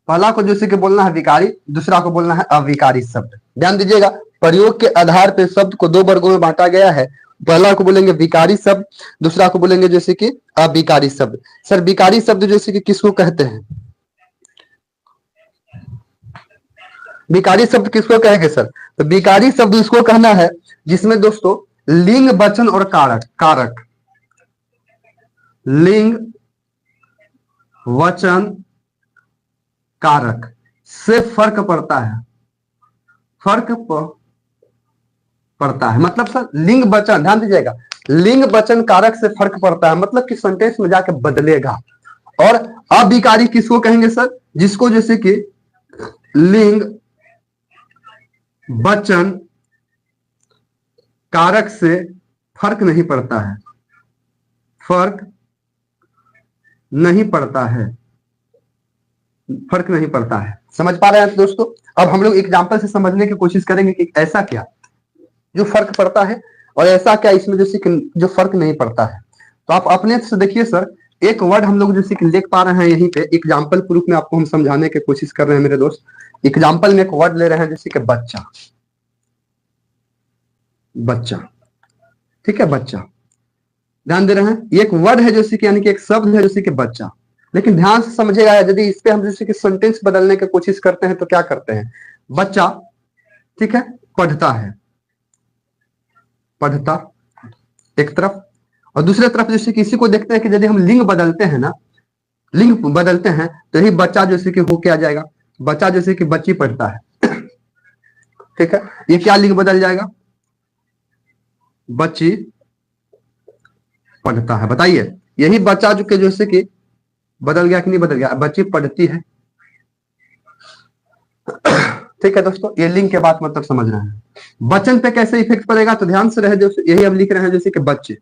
पहला को जैसे कि बोलना है विकारी, दूसरा को बोलना है अविकारी शब्द। ध्यान दीजिएगा, प्रयोग के आधार पे शब्द को दो वर्गों में बांटा गया है। पहला को बोलेंगे विकारी शब्द, दूसरा को बोलेंगे जैसे कि अविकारी शब्द। सर विकारी शब्द जैसे कि किसको कहते हैं? विकारी शब्द किसको कहेंगे सर? तो विकारी शब्द इसको कहना है जिसमें दोस्तों लिंग, वचन और कारक, कारक, लिंग, वचन, कारक से फर्क पड़ता है, फर्क पड़ता है। मतलब सर लिंग वचन, ध्यान दीजिएगा, लिंग वचन कारक से फर्क पड़ता है, मतलब कि सेंटेंस में जाके बदलेगा। और अविकारी किसको कहेंगे सर? जिसको जैसे कि लिंग, वचन, कारक से फर्क नहीं पड़ता है, फर्क नहीं पड़ता है, फर्क नहीं पड़ता है। समझ पा रहे हैं दोस्तों? अब हम लोग एग्जांपल से समझने की कोशिश करेंगे कि ऐसा क्या जो फर्क पड़ता है और ऐसा क्या इसमें जैसे कि जो फर्क नहीं पड़ता है। तो आप अपने से देखिए सर, एक वर्ड हम लोग जैसे कि देख पा रहे हैं यहीं पे, एग्जाम्पल प्रूफ में आपको हम समझाने की कोशिश कर रहे हैं मेरे दोस्त। एग्जाम्पल में एक वर्ड ले रहे हैं जैसे कि बच्चा, बच्चा, ठीक है, बच्चा। ध्यान दे रहे हैं, ये एक वर्ड है जैसे कि, यानी कि एक शब्द है जैसे कि बच्चा। लेकिन ध्यान से समझिएगा, यदि इस पे हम जैसे कि सेंटेंस बदलने की कोशिश करते हैं तो क्या करते हैं? बच्चा, ठीक है, पढ़ता है, पढ़ता एक तरफ, और दूसरे तरफ जैसे किसी को देखते हैं कि यदि हम लिंग बदलते हैं ना, लिंग बदलते हैं तो यही बच्चा जैसे कि हो क्या जाएगा? बच्चा जैसे कि बच्ची पढ़ता है, ठीक है, ये क्या लिंग बदल जाएगा? बच्ची पढ़ता है। बताइए, यही बच्चा जो के जैसे कि बदल गया कि नहीं बदल गया? बच्ची पढ़ती है, ठीक है दोस्तों, ये लिंग के बात मतलब समझ रहे हैं। वचन पे कैसे इफेक्ट पड़ेगा तो ध्यान से रहे दोस्तों, यही हम लिख रहे हैं जैसे कि बच्चे,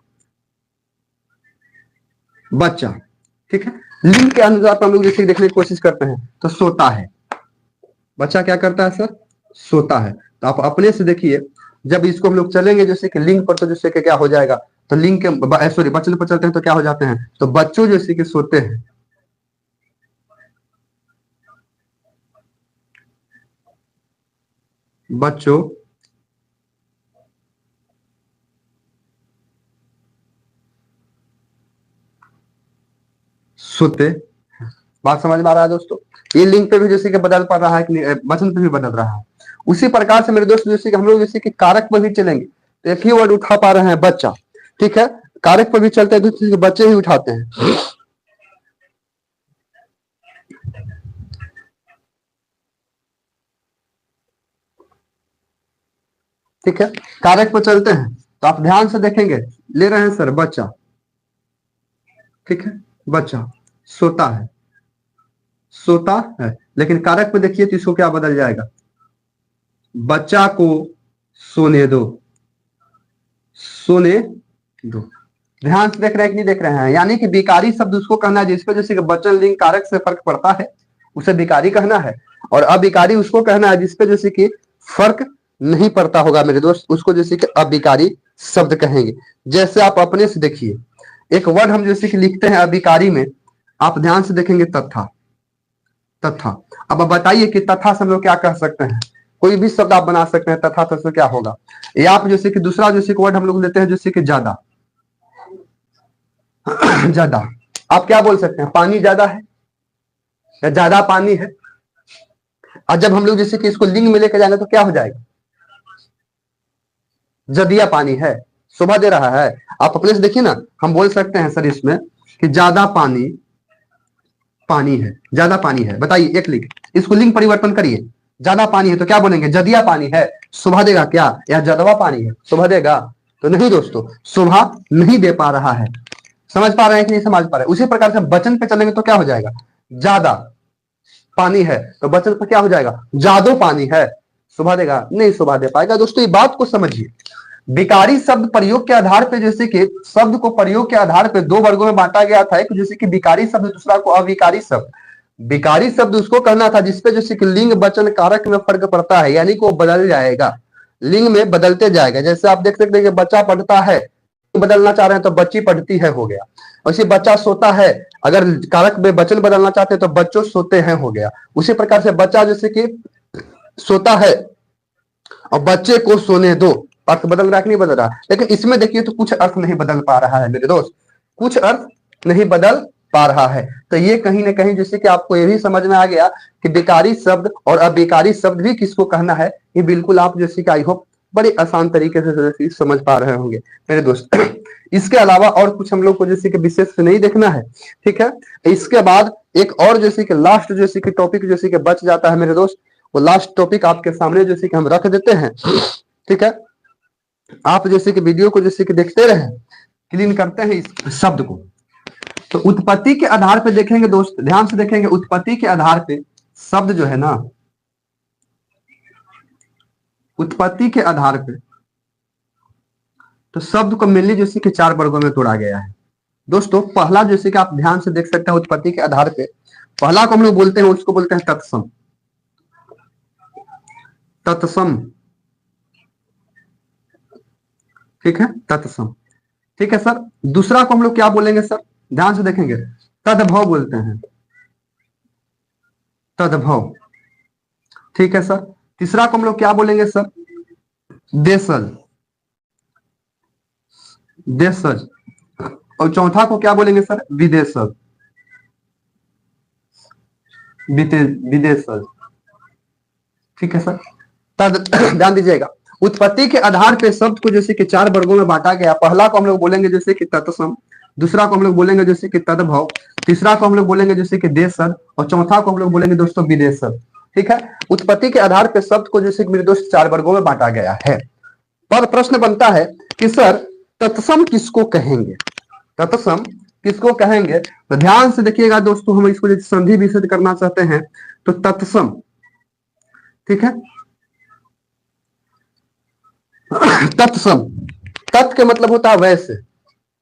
बच्चा, ठीक है। लिंग के अनुसार हम लोग जैसे देखने की कोशिश करते हैं तो सोता है, बच्चा क्या करता है सर? सोता है। तो आप अपने से देखिए, जब इसको हम लोग चलेंगे जैसे कि लिंग पर तो जैसे कि क्या हो जाएगा? तो लिंग के सॉरी वचन पर चलते हैं तो क्या हो जाते हैं? तो बच्चों जैसे कि सोते हैं, बच्चों सोते। बात समझ में आ रहा है दोस्तों? ये लिंग पे भी जैसे कि बदल पा रहा है कि वचन पे भी बदल रहा है। उसी प्रकार से मेरे दोस्त जैसे कि हम लोग जैसे कि कारक पर भी चलेंगे तो एक ही वर्ड उठा पा रहे हैं, बच्चा, ठीक है। कारक पर भी चलते हैं तो बच्चे ही उठाते हैं, ठीक है। कारक पर चलते हैं तो आप ध्यान से देखेंगे, ले रहे हैं सर बच्चा, ठीक है, बच्चा सोता है, सोता है। लेकिन कारक पे देखिए तो इसको क्या बदल जाएगा? बच्चा को सोने दो, सोने दो। ध्यान से देख रहे हैं कि नहीं देख रहे हैं? यानी कि विकारी शब्द उसको कहना है जिसपे जैसे कि वचन लिंग कारक से फर्क पड़ता है, उसे विकारी कहना है। और अविकारी उसको कहना है जिसपे जैसे कि फर्क नहीं पड़ता होगा मेरे दोस्त, उसको जैसे कि अविकारी शब्द कहेंगे। जैसे आप अपने से देखिए, एक वर्ड हम जैसे कि लिखते हैं अविकारी में, आप ध्यान से देखेंगे तथा। तथा, अब बताइए कि तथा से हम लोग क्या कह सकते हैं? कोई भी शब्द आप बना सकते हैं तथा से क्या होगा? या आप जैसे कि दूसरा जैसे वर्ड हम लोग लेते हैं जैसे कि ज्यादा। ज्यादा, आप क्या बोल सकते हैं? पानी ज्यादा है या ज्यादा पानी है। और जब हम लोग जैसे कि इसको लिंग में लेकर जाएंगे तो क्या हो जाएगा? जदिया पानी है, शोभा दे रहा है। आप अपने से देखिए ना, हम बोल सकते हैं सर इसमें कि ज्यादा पानी पानी है, ज्यादा पानी है। बताइए एक लिंग, इसको लिंग परिवर्तन करिए। ज्यादा पानी है तो क्या बोलेंगे? जदिया पानी है। शोभा देगा क्या? या जदवा पानी है, शोभा देगा? तो नहीं दोस्तों, शोभा नहीं दे पा रहा है। समझ पा रहे हैं कि नहीं समझ पा रहे हैं? उसी प्रकार से वचन पे चलेंगे तो क्या हो जाएगा? ज्यादा पानी है तो वचन पे क्या हो जाएगा? जादो पानी है। शोभा देगा? नहीं शोभा दे पाएगा। दोस्तों ये बात को समझिए, विकारी शब्द प्रयोग के आधार पे जैसे कि शब्द को प्रयोग के आधार पे दो वर्गों में बांटा गया था, एक जैसे कि विकारी शब्द, दूसरा को अविकारी शब्द। विकारी शब्द उसको कहना था जिसपे जैसे कि लिंग वचन कारक में फर्क पड़ता है, यानी कि वो बदल जाएगा, लिंग में बदलते जाएगा। जैसे आप देख सकते हैं कि बच्चा पढ़ता है, बदलना चाह रहे हैं तो बच्ची पढ़ती है हो गया। वैसे बच्चा सोता है, अगर कारक में वचन बदलना चाहते हैं तो बच्चों सोते हैं हो गया। उसी प्रकार से बच्चा जैसे कि सोता है और बच्चे को सोने दो, अर्थ बदल रहा है कि नहीं बदल रहा? लेकिन इसमें देखिए तो कुछ अर्थ नहीं बदल पा रहा है मेरे दोस्त, कुछ अर्थ नहीं बदल पा रहा है। तो ये कहीं ना कहीं जैसे कि आपको ये भी समझ में आ गया कि विकारी शब्द और अविकारी शब्द भी किसको कहना है, ये बिल्कुल आप जैसे कि आई होप बड़े आसान तरीके से समझ पा रहे होंगे मेरे दोस्त। इसके अलावा और कुछ हम लोग को जैसे कि विशेष से नहीं देखना है, ठीक है। इसके बाद एक और जैसे कि लास्ट जैसे कि टॉपिक जैसे कि बच जाता है मेरे दोस्त, वो लास्ट टॉपिक आपके सामने जैसे कि हम रख देते हैं, ठीक है। आप जैसे कि वीडियो को जैसे कि देखते रहे, क्लीन करते हैं इस शब्द को। तो उत्पत्ति के आधार पे देखेंगे दोस्त, ध्यान से देखेंगे, उत्पत्ति के आधार पे शब्द जो है ना, उत्पत्ति के आधार पे तो शब्द को मेनली जैसे कि चार वर्गों में तोड़ा गया है दोस्तों। पहला जैसे कि आप ध्यान से देख सकते हैं, उत्पत्ति के आधार पे पहला को हम लोग बोलते हैं, उसको बोलते हैं तत्सम। तत्सम, ठीक है, तत्सम, ठीक है सर। दूसरा को हम लोग क्या बोलेंगे सर? ध्यान से देखेंगे, तदभव बोलते हैं, तदभव, ठीक है सर। तीसरा को हम लोग क्या बोलेंगे सर? देशज, देशज। और चौथा को क्या बोलेंगे सर? विदेशज, विदेशज, ठीक है सर। तद ध्यान दीजिएगा, उत्पत्ति के आधार पे शब्द को जैसे कि चार वर्गों में बांटा गया। पहला को हम लोग बोलेंगे जैसे कि तत्सम, दूसरा को हम लोग बोलेंगे जैसे कि तदभव, तीसरा को हम लोग बोलेंगे जैसे कि देशज, और चौथा को हम लोग बोलेंगे दोस्तों विदेशज, ठीक है। उत्पत्ति के आधार पे शब्द को जैसे कि मेरे दोस्त चार वर्गों में बांटा गया है। पर प्रश्न बनता है कि सर तत्सम किसको कहेंगे? तत्सम किसको कहेंगे? तो ध्यान से देखिएगा दोस्तों, हम इसको जैसे संधि विच्छेद करना चाहते हैं तो तत्सम, ठीक है। तत्सम, तत् के मतलब होता है वैसे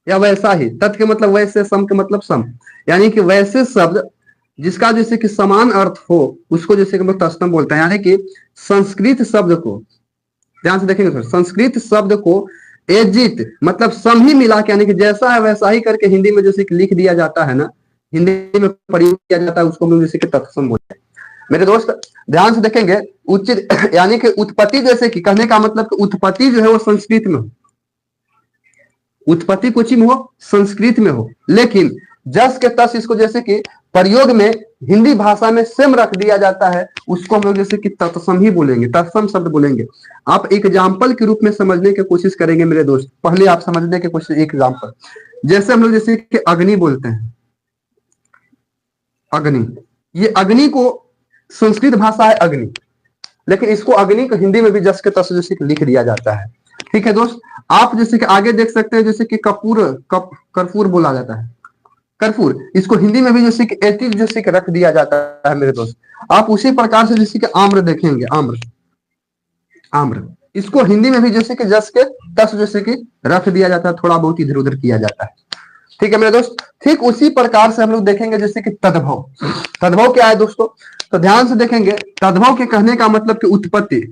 या वैसा ही, तत् के मतलब वैसे, सम के मतलब सम, यानी कि वैसे शब्द जिसका जैसे कि समान अर्थ हो उसको जैसे कि हम लोग तत्सम बोलते हैं। यानी कि संस्कृत शब्द को, ध्यान से देखेंगे सर, संस्कृत शब्द को एजिट मतलब सम ही मिला के, यानी कि जैसा है वैसा ही करके हिंदी में जैसे कि लिख दिया जाता है ना, हिंदी में प्रयोग किया जाता है, उसको हम लोग जैसे कि तत्सम बोलते हैं मेरे दोस्त। ध्यान से देखेंगे, उचित यानी कि उत्पत्ति जैसे कि कहने का मतलब कि उत्पत्ति जो है वो संस्कृत में हो, उत्पत्ति कुछ में हो, संस्कृत में हो, लेकिन जस के तस इसको जैसे कि प्रयोग में हिंदी भाषा में सेम रख दिया जाता है, उसको हम लोग जैसे कि तत्सम ही बोलेंगे, तत्सम शब्द बोलेंगे। आप एग्जाम्पल के रूप में समझने की कोशिश करेंगे मेरे दोस्त, पहले आप समझने की कोशिश, एक एग्जाम्पल जैसे हम लोग जैसे कि अग्नि बोलते हैं, अग्नि, ये अग्नि को संस्कृत भाषा है अग्नि, लेकिन इसको अग्नि को हिंदी में भी जस के तस जैसे लिख दिया जाता है, ठीक है दोस्त। आप जैसे कि आगे देख सकते हैं जैसे कि कपूर, कर्पूर बोला जाता है, कर्पूर, इसको हिंदी में भी जैसे कि एटिव जैसे कि रख दिया जाता है मेरे दोस्त। आप उसी प्रकार से जैसे कि आम्र देखेंगे, आम्र, आम्र, इसको हिंदी में भी जैसे कि जस के तस जैसे कि रख दिया जाता है, थोड़ा बहुत इधर उधर किया जाता है। ठीक है मेरे दोस्त, ठीक उसी प्रकार से हम लोग देखेंगे जैसे कि तद्भव। तद्भव क्या है दोस्तों, तो ध्यान से देखेंगे, तद्भव के कहने का मतलब कि उत्पत्ति।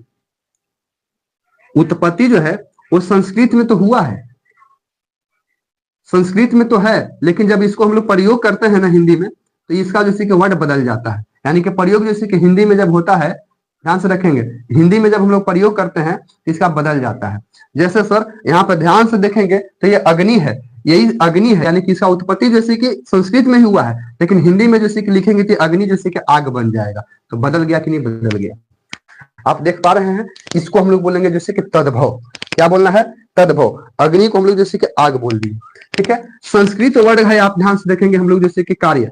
उत्पत्ति जो है वो संस्कृत में तो हुआ है, संस्कृत में तो है, लेकिन जब इसको हम लोग प्रयोग करते हैं ना हिंदी में, तो इसका जैसे कि वर्ड बदल जाता है। यानी कि प्रयोग जैसे कि हिंदी में जब होता है, ध्यान से रखेंगे, हिंदी में जब हम लोग प्रयोग करते हैं तो इसका बदल जाता है। जैसे सर यहाँ पर ध्यान से देखेंगे तो ये अग्नि है, यही अग्नि है, यानी कि इसका उत्पत्ति जैसे कि संस्कृत में ही हुआ है, लेकिन हिंदी में जैसे कि लिखेंगे तो अग्नि जैसे कि आग बन जाएगा। तो बदल गया कि नहीं बदल गया, आप देख पा रहे हैं। इसको हम लोग बोलेंगे जैसे कि तद्भव। क्या बोलना है, तद्भव। अग्नि को हम लोग जैसे कि आग बोल दिए। ठीक है, संस्कृत वर्ड है, आप ध्यान से देखेंगे हम लोग जैसे कि कार्य।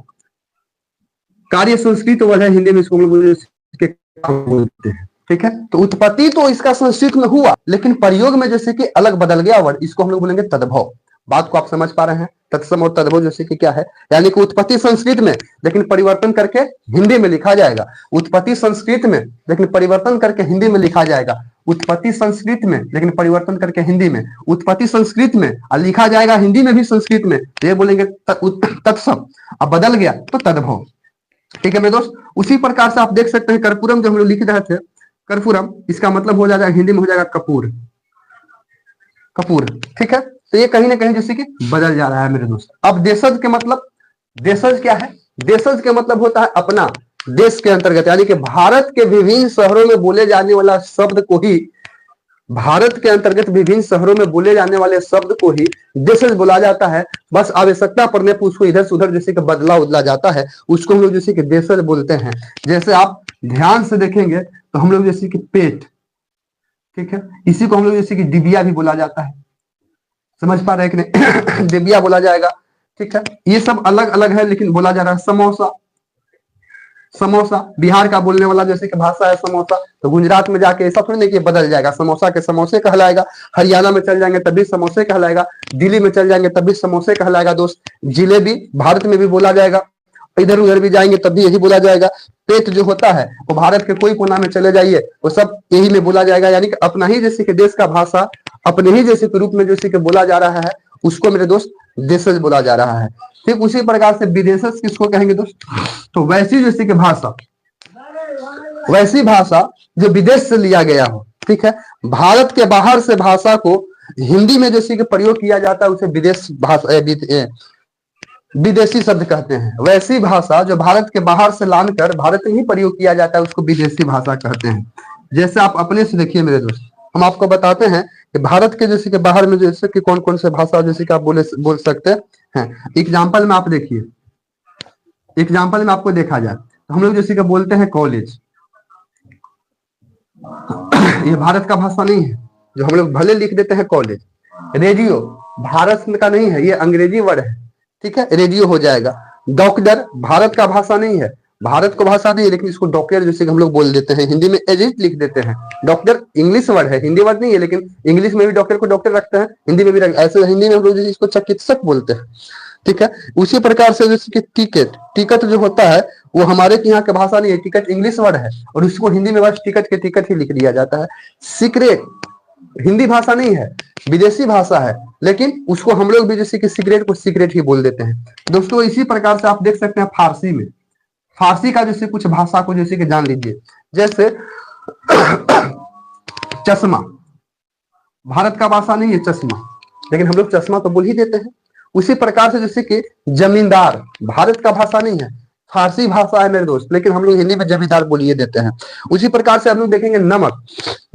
कार्य संस्कृत वर्ड है, हिंदी में इसको हम लोग जैसे कि कार्य बोलते हैं। ठीक है, तो उत्पत्ति तो इसका संस्कृत में हुआ, लेकिन प्रयोग में जैसे कि अलग बदल गया वर्ड, इसको हम लोग बोलेंगे तद्भव। बात को आप समझ पा रहे हैं, तत्सम और तद्भव जैसे कि क्या है, यानी कि उत्पत्ति संस्कृत में लेकिन परिवर्तन करके हिंदी में लिखा जाएगा। उत्पत्ति संस्कृत में लेकिन परिवर्तन करके हिंदी में लिखा जाएगा। उत्पत्ति संस्कृत में लेकिन परिवर्तन करके हिंदी में, उत्पत्ति संस्कृत में और लिखा जाएगा हिंदी में भी संस्कृत में, तो ये बोलेंगे तत्सम। अब बदल गया तो तद्भव। ठीक है मेरे दोस्त, उसी प्रकार से आप देख सकते हैं कर्पूरम जो हम लोग लिख रहे थे, कर्पूरम, इसका मतलब हो जाएगा हिंदी में हो जाएगा कपूर, कपूर। ठीक है, तो ये कहीं ना कहीं जैसे कि बदल जा रहा है मेरे दोस्त। अब देशज के मतलब, देशज क्या है, देशज के मतलब होता है अपना, देश के अंतर्गत, यानी कि भारत के विभिन्न शहरों में बोले जाने वाला शब्द को ही, भारत के अंतर्गत विभिन्न शहरों में बोले जाने वाले शब्द को ही देशज बोला जाता है। बस आवश्यकता पड़ने पर उसको इधर से उधर जैसे कि बदला उदला जाता है, उसको हम लोग जैसे कि देशज बोलते हैं। जैसे आप ध्यान से देखेंगे तो हम लोग जैसे कि पेट, ठीक है, इसी को हम लोग जैसे कि डिबिया भी बोला जाता है। समझ पा रहे हैं कि नहीं डिबिया बोला जाएगा। ठीक है, ये सब अलग अलग है लेकिन बोला जा रहा है। समोसा, समोसा बिहार का बोलने वाला जैसे कि भाषा है समोसा, तो गुजरात में जाके ऐसा थोड़ी नहीं कि बदल जाएगा, समोसा के समोसे कहलाएगा। हरियाणा में चल जाएंगे तभी समोसे कहलाएगा, दिल्ली में चल जाएंगे तभी समोसे कहलाएगा दोस्त। जिलेबी भारत में भी बोला जाएगा, इधर उधर भी जाएंगे तब भी यही बोला जाएगा। पेट जो होता है वो भारत के कोई कोना में चले जाइए वो सब यही में बोला जाएगा, यानी कि अपना ही जैसे कि देश का भाषा अपने ही जैसे के रूप में जैसे कि बोला जा रहा है, उसको मेरे दोस्त देशज बोला जा रहा है। ठीक उसी प्रकार से विदेशज किसको कहेंगे दोस्त, तो वैसी जैसे कि भाषा, वैसी भाषा जो विदेश से लिया गया हो। ठीक है, भारत के बाहर से भाषा को हिंदी में जैसे कि प्रयोग किया जाता है उसे विदेश भाषा, विदेशी शब्द कहते हैं। वैसी भाषा जो भारत के बाहर से लाकर भारत में ही प्रयोग किया जाता है उसको विदेशी भाषा कहते हैं। जैसे आप अपने से देखिए मेरे दोस्त, हम आपको बताते हैं कि भारत के जैसे कि बाहर में जैसे कि कौन कौन से भाषा जैसे कि आप बोल सकते हैं। एग्जाम्पल में आप देखिए, एग्जाम्पल में आपको देखा जाए तो हम लोग जैसे कि बोलते हैं कॉलेज, ये भारत का भाषा नहीं है, जो हम लोग भले लिख देते हैं कॉलेज। रेडियो भारत का नहीं है, ये अंग्रेजी वर्ड है। ठीक है, रेडियो हो जाएगा। डॉक्टर भारत का भाषा नहीं है, भारत को भाषा नहीं है, लेकिन इसको डॉक्टर जैसे हम लोग बोल देते हैं, हिंदी में एजेंट लिख देते हैं। डॉक्टर इंग्लिश वर्ड है, हिंदी वर्ड नहीं है, लेकिन इंग्लिश में भी डॉक्टर को डॉक्टर रखते हैं, हिंदी में भी ऐसे हिंदी में हम लोग इसको चिकित्सक बोलते हैं। ठीक है, उसी प्रकार से जैसे कि टिकट, टिकट जो होता है वो हमारे यहाँ की भाषा नहीं है, टिकट इंग्लिश वर्ड है और उसको हिंदी में बस टिकट के टिकट ही लिख दिया जाता है। सिगरेट हिंदी भाषा नहीं है, विदेशी भाषा है, लेकिन उसको हम लोग भी जैसे कि सिगरेट को सिगरेट ही बोल देते हैं दोस्तों। इसी प्रकार से आप देख सकते हैं फारसी में, फारसी का जैसे कुछ भाषा को जैसे कि जान लीजिए। जैसे चश्मा भारत का भाषा नहीं है चश्मा, लेकिन हम लोग चश्मा तो बोल ही देते हैं। उसी प्रकार से जैसे कि जमींदार भारत का भाषा नहीं है, फारसी भाषा है मेरे दोस्त, लेकिन हम लोग हिंदी में जमींदार बोलिए देते हैं। उसी प्रकार से हम लोग देखेंगे नमक,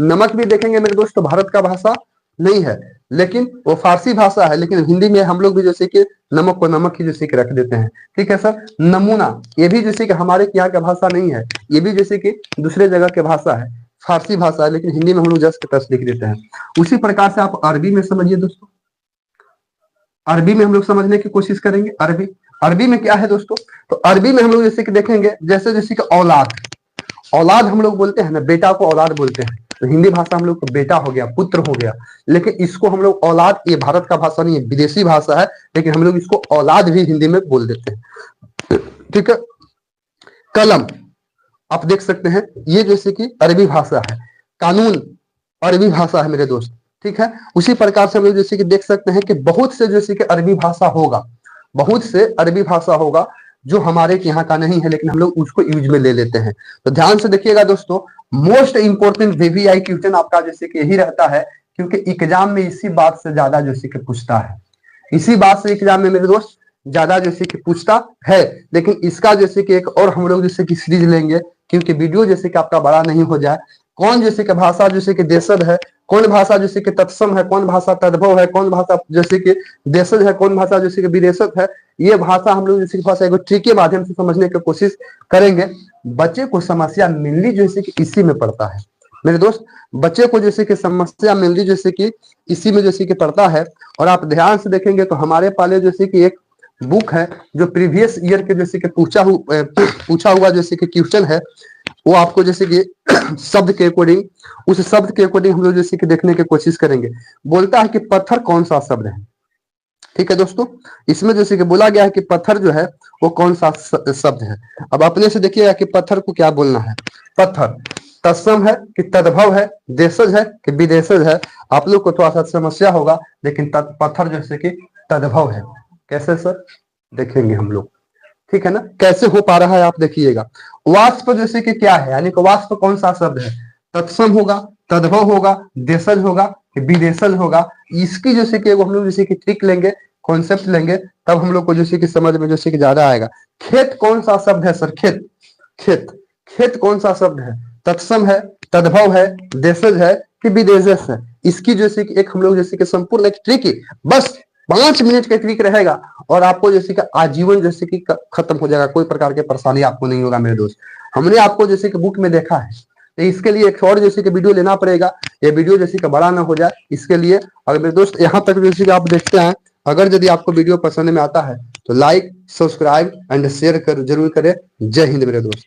नमक भी देखेंगे मेरे दोस्त, तो भारत का भाषा नहीं है, लेकिन वो फारसी भाषा है, लेकिन हिंदी में हम लोग भी जैसे कि नमक को नमक ही जैसे कि रख देते हैं। ठीक है सर, नमूना ये भी जैसे कि हमारे यहाँ का भाषा नहीं है, ये भी जैसे कि दूसरे जगह की भाषा है, फारसी भाषा है, लेकिन हिंदी में हम लोग जस्ट तस लिख देते हैं। उसी प्रकार से आप अरबी में समझिए दोस्तों, अरबी में हम लोग समझने की कोशिश करेंगे। अरबी, अरबी में क्या है दोस्तों, तो अरबी में हम लोग जैसे कि देखेंगे जैसे जैसे कि औलाद, औलाद हम लोग बोलते हैं ना, बेटा को औलाद बोलते हैं, तो हिंदी भाषा हम लोग को बेटा हो गया, पुत्र हो गया, लेकिन इसको हम लोग औलाद, ये भारत का भाषा नहीं है, विदेशी भाषा है, लेकिन हम लोग इसको औलाद भी हिंदी में बोल देते हैं। ठीक है, कलम आप देख सकते हैं, ये जैसे कि अरबी भाषा है। कानून अरबी भाषा है मेरे दोस्त, ठीक है। उसी प्रकार से हम लोग जैसे कि देख सकते हैं कि बहुत से जैसे कि अरबी भाषा होगा, बहुत से अरबी भाषा होगा जो हमारे यहाँ का नहीं है, लेकिन हम लोग उसको यूज में ले लेते हैं। तो ध्यान से देखिएगा दोस्तों, मोस्ट इंपोर्टेंट वीवीआई क्वेश्चन आपका जैसे कि यही रहता है, क्योंकि एग्जाम में इसी बात से ज्यादा जैसे कि पूछता है, इसी बात से एग्जाम में मेरे दोस्त ज्यादा जैसे कि पूछता है। लेकिन इसका जैसे कि एक और हम लोग जैसे कि सीरीज लेंगे, क्योंकि वीडियो जैसे कि आपका बड़ा नहीं हो जाए। कौन जैसे कि भाषा जैसे कि देशज है, कौन भाषा जैसे कि तत्सम है, कौन भाषा तद्भव है, कौन भाषा जैसे कि देशज है, कौन भाषा जैसे कि विदेशज है, ये भाषा हम लोग जैसे कि भाषा एक ट्रिक के माध्यम से समझने की कोशिश करेंगे। बच्चे को समस्या मेनली जैसे कि इसी में पड़ता है मेरे दोस्त, बच्चे को जैसे कि समस्या मेनली जैसे कि इसी में जैसे कि पड़ता है। और आप ध्यान से देखेंगे तो हमारे पाले जैसे कि एक बुक है जो प्रीवियस ईयर के जैसे कि पूछा हुआ जैसे कि क्वेश्चन है, वो आपको जैसे कि शब्द के अकॉर्डिंग, उस शब्द के अकॉर्डिंग हम लोग जैसे कि देखने की कोशिश करेंगे। बोलता है कि पत्थर कौन सा शब्द है, ठीक है दोस्तों। इसमें जैसे कि बोला गया है कि पत्थर जो है वो कौन सा शब्द है। अब अपने से देखिएगा कि पत्थर को क्या बोलना है। पत्थर तत्सम है कि तद्भव है, देशज है कि विदेशज है। आप लोग को थोड़ा सा समस्या होगा, लेकिन पत्थर जैसे कि तद्भव है। कैसे सर, देखेंगे हम लोग, ठीक है ना, कैसे हो पा रहा है आप देखिएगा। वाष्प जैसे कि क्या है, यानी कि वाष्प कौन सा शब्द है, तत्सम होगा, तद्भव होगा, देशज होगा कि विदेशज होगा। इसकी जैसे कि हम लोग जैसे कि ट्रिक लेंगे, कॉन्सेप्ट लेंगे, तब हम लोग को जैसे कि समझ में जैसे कि ज्यादा आएगा। खेत कौन सा शब्द है सर, खेत, खेत, खेत कौन सा शब्द है, तत्सम है, तद्भव है, देशज है कि विदेशज है। इसकी जैसे कि एक हम लोग जैसे कि संपूर्ण एक ट्रिक है, बस 5 मिनट का ट्रिक रहेगा और आपको जैसे कि आजीवन जैसे कि खत्म हो जाएगा, कोई प्रकार की परेशानी आपको नहीं होगा मेरे दोस्त। हमने आपको जैसे कि बुक में देखा है, तो इसके लिए एक और जैसे कि वीडियो लेना पड़ेगा। ये वीडियो जैसे कि बड़ा ना हो जाए, इसके लिए अगर मेरे दोस्त यहाँ तक जैसे कि आप देखते हैं, अगर यदि आपको वीडियो पसंद में आता है तो लाइक, सब्सक्राइब एंड शेयर कर जरूर करें। जय हिंद मेरे दोस्त।